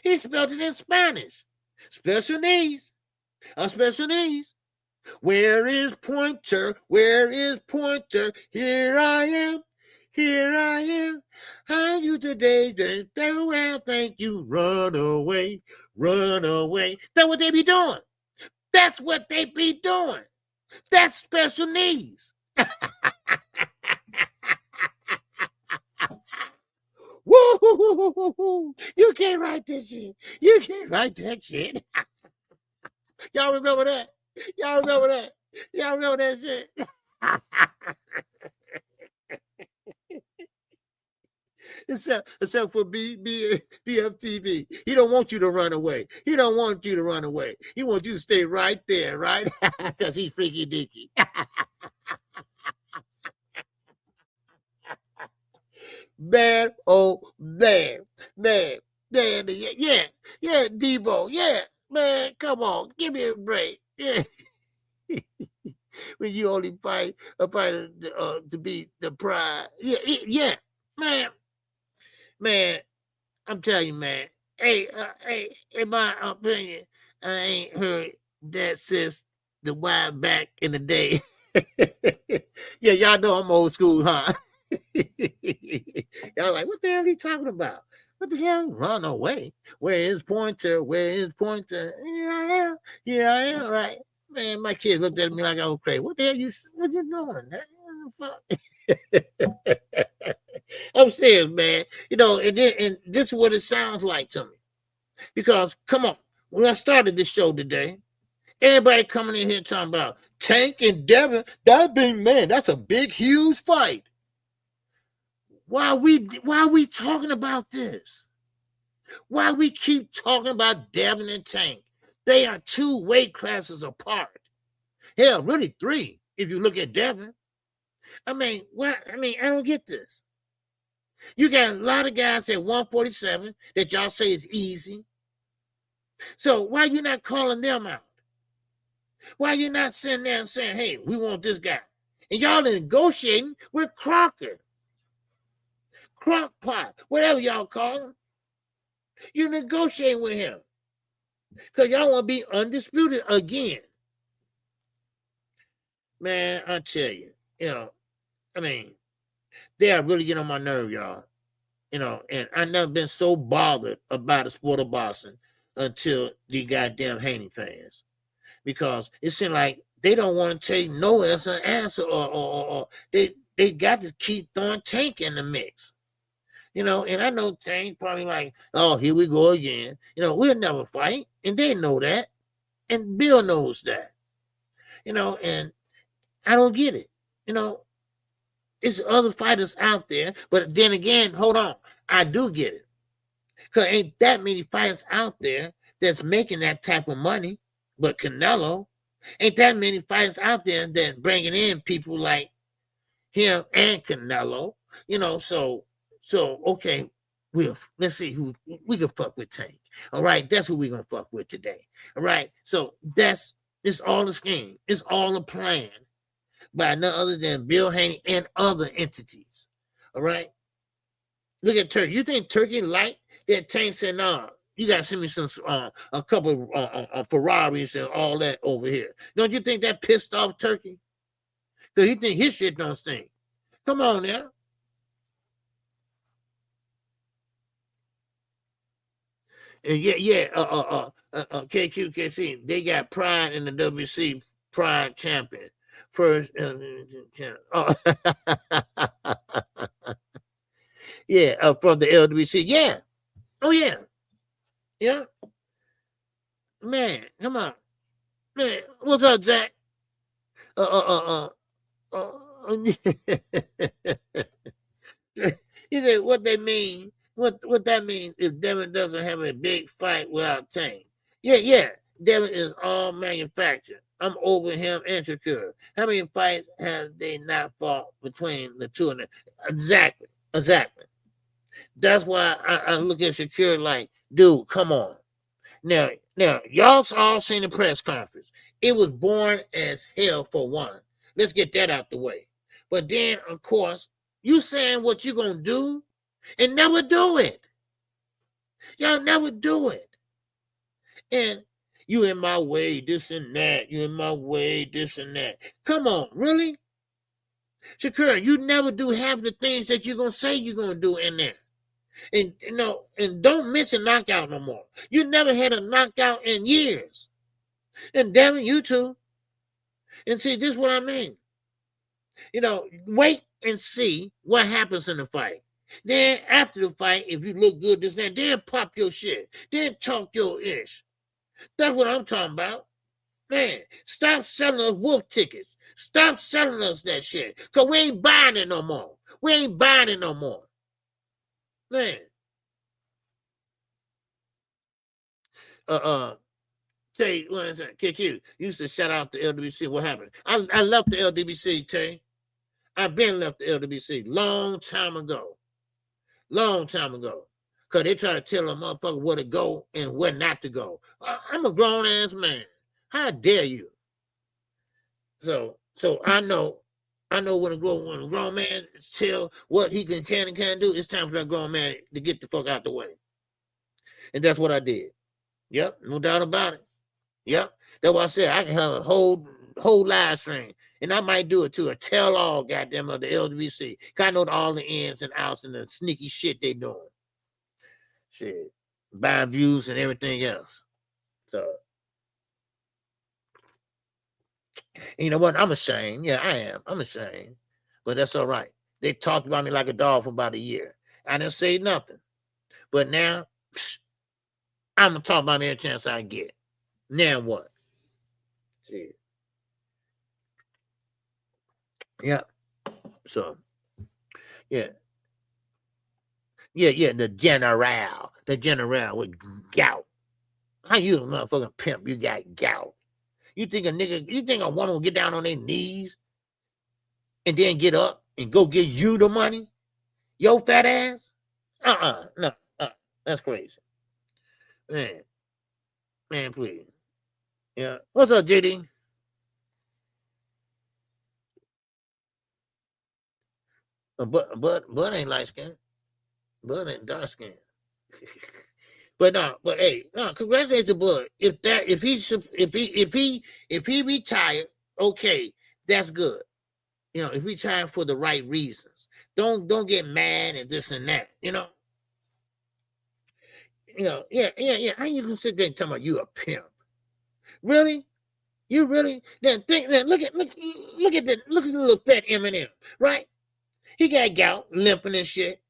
He spelled it in Spanish. Special needs. Special needs. Where is Pointer? Here I am. How you today? Then farewell, thank you. Run away. That's what they be doing. That's what they be doing. That's special needs. Woo! You can't write this shit. You can't write that shit. Y'all remember that? Y'all remember that? Y'all remember that shit? Except for BFTV. He don't want you to run away. He don't want you to run away. He wants you to stay right there, right? Because he's freaky deaky. Man, oh man, yeah, Debo, yeah, man, come on, give me a break, yeah. When you only fight a fighter to be the pride, yeah, man, I'm telling you, man. Hey, in my opinion, I ain't heard that since the while back in the day. Yeah, y'all know I'm old school, huh? Y'all like, what the hell are he talking about? What the hell? Run away. Where is Pointer? Where is Pointer? Here I am, right? Man, my kids looked at me like I was crazy. What the hell what you doing? I'm serious, man. You know, and this is what it sounds like to me. Because, come on, when I started this show today, everybody coming in here talking about Tank and Devin, that's a big, huge fight. Why are we talking about this? Why we keep talking about Devin and Tank? They are 2 weight classes apart. Hell, really 3 if you look at Devin. I mean, what? I mean, I don't get this. You got a lot of guys at 147 that y'all say is easy. So why you not calling them out? Why you not sitting there and saying, hey, we want this guy? And y'all negotiating with Crocker. Crockpot, whatever y'all call him. You negotiating with him. Because y'all want to be undisputed again. Man, I tell you, I mean, they are really getting on my nerve, y'all. And I've never been so bothered about the sport of boxing until the goddamn Haney fans. Because it seems like they don't want to take no as an answer, or they got to keep throwing Tank in the mix. And I know Tank probably like, oh, here we go again. We'll never fight. And they know that. And Bill knows that. And I don't get it. It's other fighters out there. But then again, hold on. I do get it. Because ain't that many fighters out there that's making that type of money. But Canelo, ain't that many fighters out there that bringing in people like him and Canelo. So okay, let's see who we can fuck with Tank. All right, that's who we're gonna fuck with today. All right, so it's all a scheme. It's all a plan by none other than Bill Haney and other entities. All right, look at Turkey. You think Turkey like that? Tank said, "Nah, you gotta send me some a couple of Ferraris and all that over here." Don't you think that pissed off Turkey? Because he think his shit don't stink. Come on now. And KQKC, they got Pride in the WC Pride champion. First, from the LWC. Yeah. Oh, yeah. Yeah. Man, come on. Man, what's up, Zach? He said, what they mean? What that means if Devin doesn't have a big fight without Tank? Yeah. Devin is all manufactured. I'm over him and Shakur. How many fights have they not fought between the two of them? Exactly. That's why I look at Shakur like, dude, come on. Now, y'all all seen the press conference. It was boring as hell for one. Let's get that out the way. But then, of course, you saying what you gonna do and never do it. Y'all never do it. And you in my way, this and that. You in my way, this and that. Come on, really? Shakur, you never do half the things that you're gonna say you're gonna do in there. And and don't mention knockout no more. You never had a knockout in years. And damn it, you too. And see, this is what I mean. Wait and see what happens in the fight. Then after the fight, if you look good, this and that, then pop your shit. Then talk your ish. That's what I'm talking about. Man, stop selling us wolf tickets. Stop selling us that shit. Because we ain't buying it no more. We ain't buying it no more. Man. Tell you what I'm saying, KQ used to shout out the LWC. What happened? I left the LWC, Tay. I've been left the LWC long time ago. Long time ago. Because they try to tell a motherfucker where to go and where not to go. I'm a grown-ass man. How dare you? So I know when a grown man tell what he can and can't do, it's time for that grown man to get the fuck out the way. And that's what I did. Yep, no doubt about it. Yep. That's why I said I can have a whole live stream. And I might do it to a tell-all, goddamn, of the LWC. Cause I know all the ins and outs and the sneaky shit they doing. Shit. Buying views and everything else. So, you know what? I'm ashamed. Yeah, I am. I'm ashamed. But that's all right. They talked about me like a dog for about a year. I didn't say nothing. But now, I'm going to talk about every chance I get. Now what? See. Yeah. So, yeah. Yeah, the general with gout. How you a motherfucking pimp? You got gout. You think a woman will get down on their knees and then get up and go give you the money? Yo fat ass? No. That's crazy. Man, please. Yeah. What's up, JD? Bud ain't light skinned. Bud ain't dark skinned. But hey, congratulations to Bud. If he retired, okay, that's good. If he retired for the right reasons. Don't get mad and this and that, Yeah. How you gonna sit there and tell me you a pimp? Really? You really? Then look at the little fat Eminem, right? He got gout, limping and shit,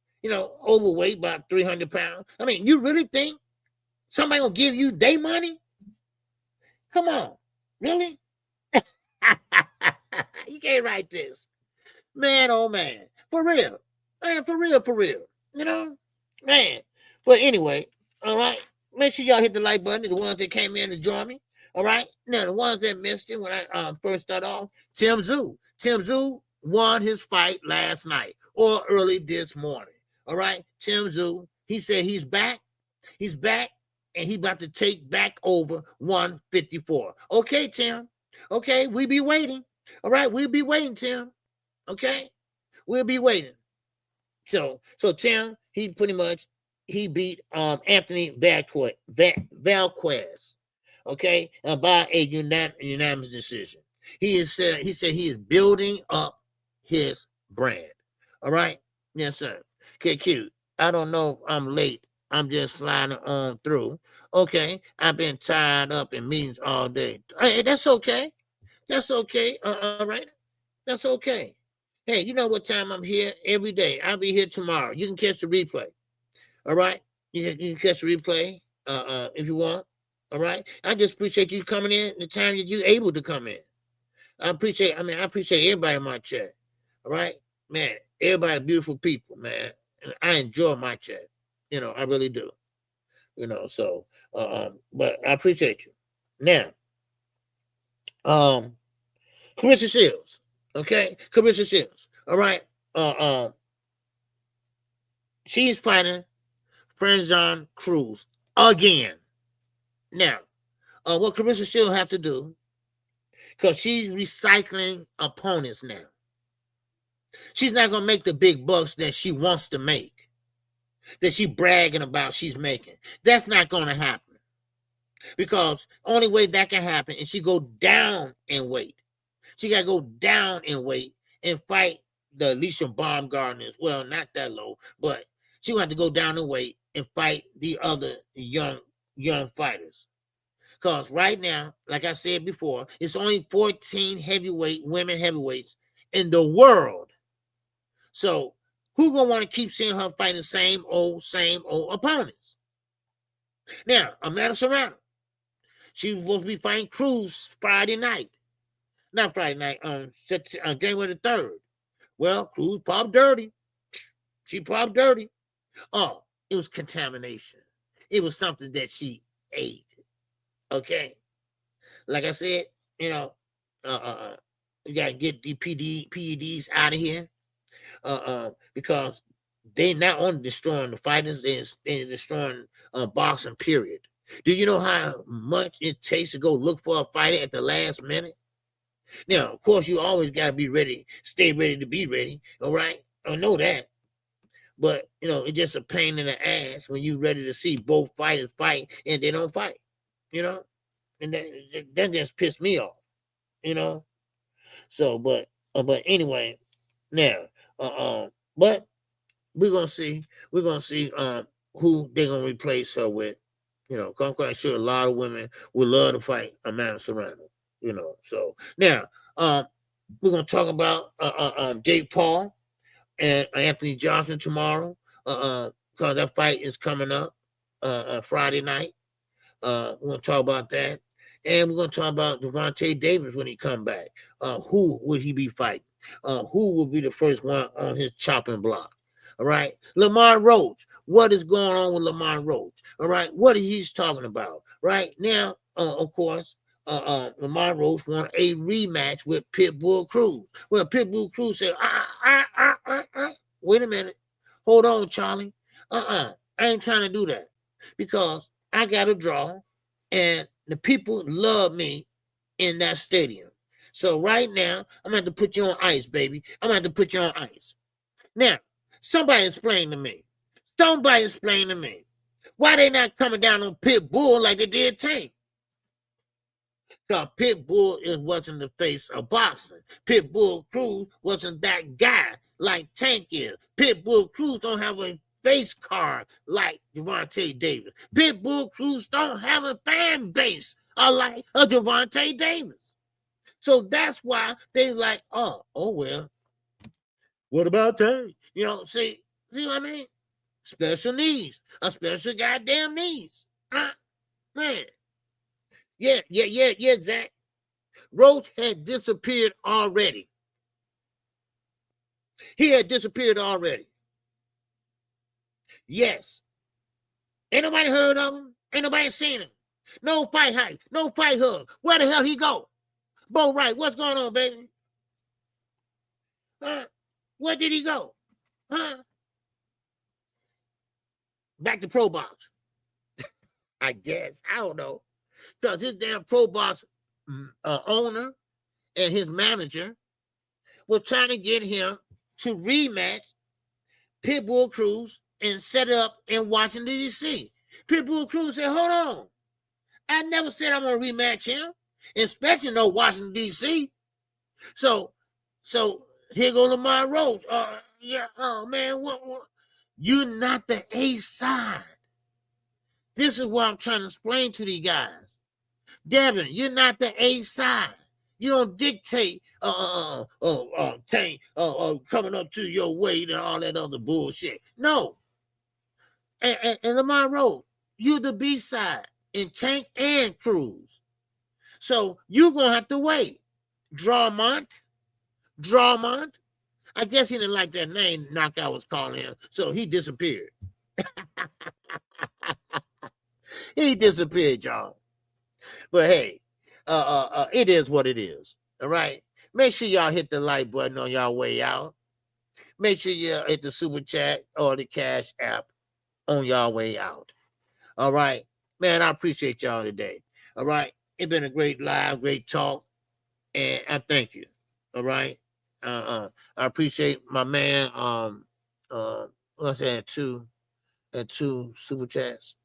overweight, about 300 pounds. I mean, you really think somebody gonna give you their money? Come on, really? You can't write this. Man, oh man. For real. Man, for real. Man. But anyway, all right. Make sure y'all hit the like button, the ones that came in to join me. All right. Now, the ones that missed it when I first started off, Tim Tszyu won his fight last night or early this morning. All right. Tim Tszyu, he said he's back. He's back, and he's about to take back over 154. Okay, Tim. Okay, we be waiting. All right, we'll be waiting, Tim. Okay, we'll be waiting. So Tim, he beat Anthony Valquez, okay, by a unanimous decision. He said he is building up his brand. All right, yes, sir. KQ, I don't know if I'm late. I'm just sliding on through. Okay, I've been tied up in meetings all day. Hey, that's okay. That's okay. All right, that's okay. Hey, you know what time I'm here every day. I'll be here tomorrow. You can catch the replay. All right, you can catch the replay if you want. All right, I just appreciate you coming in the time that you're able to come in. I appreciate everybody in my chat. All right, man, everybody beautiful people, man. And I enjoy my chat. I really do. So but I appreciate you. Now, Carissa Shields, okay? Carissa Shields, all right? She's fighting Franzon Cruz again. Now, what Carissa Shields have to do, because she's recycling opponents now. She's not going to make the big bucks that she wants to make, that she bragging about she's making. That's not going to happen. Because only way that can happen is she go down in weight. She got to go down in weight and fight the Alicia Baumgartners. Well, not that low, but she will have to go down in weight and fight the other young fighters. Because right now, like I said before, it's only 14 women heavyweights in the world. So who gonna want to keep seeing her fighting the same old opponents? Now, Amanda Serrano, she was supposed to be fighting Cruz Friday night. Not Friday night, January the 3rd. Well, Cruz popped dirty. She popped dirty. Oh, it was contamination. It was something that she ate. Okay. Like I said, you gotta get the PEDs out of here. Because they not only destroying the fighters, they're destroying boxing, period. Do you know how much it takes to go look for a fighter at the last minute? Now, of course, you always got to be ready, stay ready to be ready, all right? I know that. But, it's just a pain in the ass when you're ready to see both fighters fight and they don't fight, And that just pissed me off, So, but anyway, now, but we're gonna see who they're gonna replace her with. I'm quite sure a lot of women would love to fight Amanda Serrano. So now we're gonna talk about Jake Paul and Anthony Johnson tomorrow. Because that fight is coming up Friday night. We're gonna talk about that, and we're gonna talk about Gervonta Davis when he come back. Who would he be fighting? Who will be the first one on his chopping block? All right, Lamar Roach. What is going on with Lamar Roach? All right, what he's talking about right now? Of course, Lamar Roach won a rematch with Pitbull Cruz. Well, Pitbull Cruz said, wait a minute, hold on, Charlie. I ain't trying to do that because I got a draw, and the people love me in that stadium. So right now, I'm going to have to put you on ice, baby. I'm going to have to put you on ice. Now, somebody explain to me. Why they not coming down on Pitbull like they did Tank? Because Pitbull wasn't the face of boxing. Pitbull Cruz wasn't that guy like Tank is. Pitbull Cruz don't have a face card like Gervonta Davis. Pitbull Cruz don't have a fan base like Gervonta Davis. So that's why they like, oh well. What about Tank? See what I mean? Special needs. A special goddamn needs. Man. Yeah, Zach. Roach had disappeared already. He had disappeared already. Yes. Ain't nobody heard of him. Ain't nobody seen him. No fight hype. No fight hug. Where the hell he go? Bo Wright, what's going on, baby? Where did he go? Back to Pro Box. I guess. I don't know. Because his damn Pro Box owner and his manager were trying to get him to rematch Pitbull Cruz and set up in Washington, D.C. Pitbull Cruz said, hold on. I never said I'm going to rematch him, especially no Washington, D.C. So here go Lamar Roach. Oh, man, what? You're not the A side. This is what I'm trying to explain to these guys. Devin, you're not the A side. You don't dictate Tank coming up to your weight and all that other bullshit. No. And Lamar Roach, you're the B side in Tank and Cruz. So you're going to have to wait. Drawmont. I guess he didn't like that name Knockout was calling him, so he disappeared. He disappeared, y'all. But hey, it is what it is. All right. Make sure y'all hit the like button on y'all way out. Make sure you hit the super chat or the cash app on y'all way out. All right. Man, I appreciate y'all today. All right. It's been a great live, great talk. And I thank you. All right. I appreciate my man. What's that? Two super chats.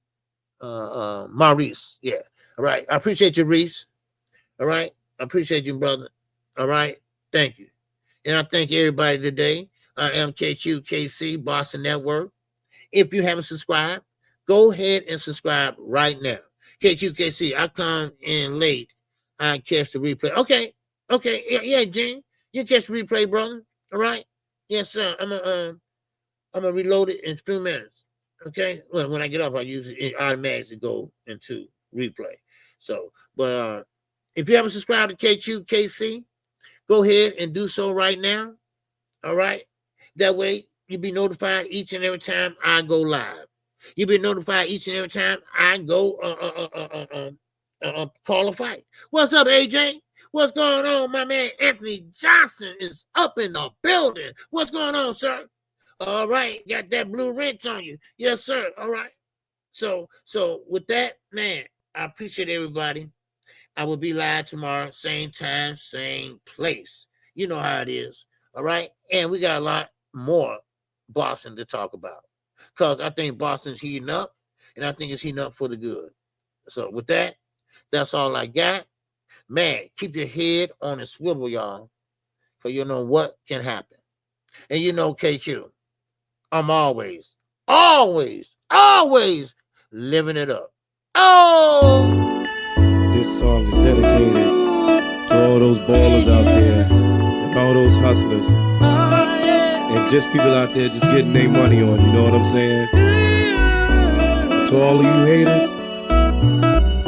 Maurice. Yeah. All right. I appreciate you, Reese. All right. I appreciate you, brother. All right. Thank you. And I thank everybody today. I am KQKC Boxing Network. If you haven't subscribed, go ahead and subscribe right now. KQKC, I come in late. I catch the replay. Okay. Yeah, Gene. You catch the replay, brother. All right. Yes, sir. I'm gonna reload it in 3 minutes. Okay. Well, when I get up, I use it automatically go into replay. So, but if you haven't subscribed to KQKC, go ahead and do so right now. All right. That way you'll be notified each and every time I go live. You'll be notified each and every time I go call a fight. What's up, AJ? What's going on? My man Anthony Johnson is up in the building. What's going on, sir? All right, got that blue wrench on you. Yes, sir. All right. So with that, man, I appreciate everybody. I will be live tomorrow, same time, same place. You know how it is. All right. And we got a lot more boxing to talk about. Because I think Boston's heating up, and I think it's heating up for the good. So with that, that's all I got. Man, keep your head on a swivel, y'all, because you know what can happen. And you know, KQ, I'm always living it up. Oh! This song is dedicated to all those ballers out there and all those hustlers. And just people out there just getting their money on, you know what I'm saying? To all of you haters,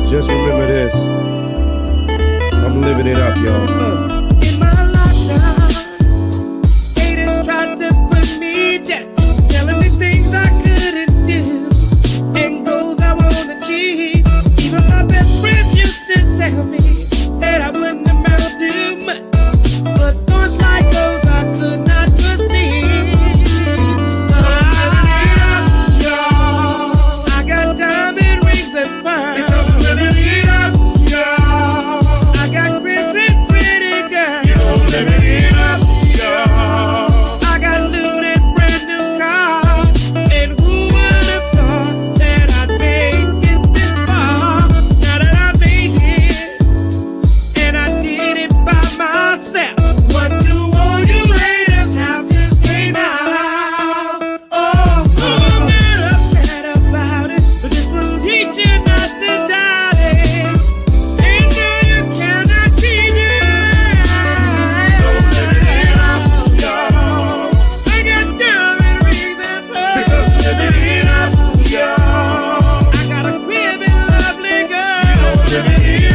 just remember this. I'm living it up, y'all. In my lifetime, haters tried to put me down, telling me things I couldn't do, and goals I won't achieve. Even my best friends used to tell me that I wouldn't amount to much, but thoughts like those I could not perceive. So I got diamond rings and pearls. I got looted brand new cars, and who would have thought that I'd make it this far? Now that I made it, and I did it by myself. What do all you haters have to say now? Oh, I'm not upset about it, but this will teach you not to doubt it. And no, you cannot teach it. I got a crib and lovely girl.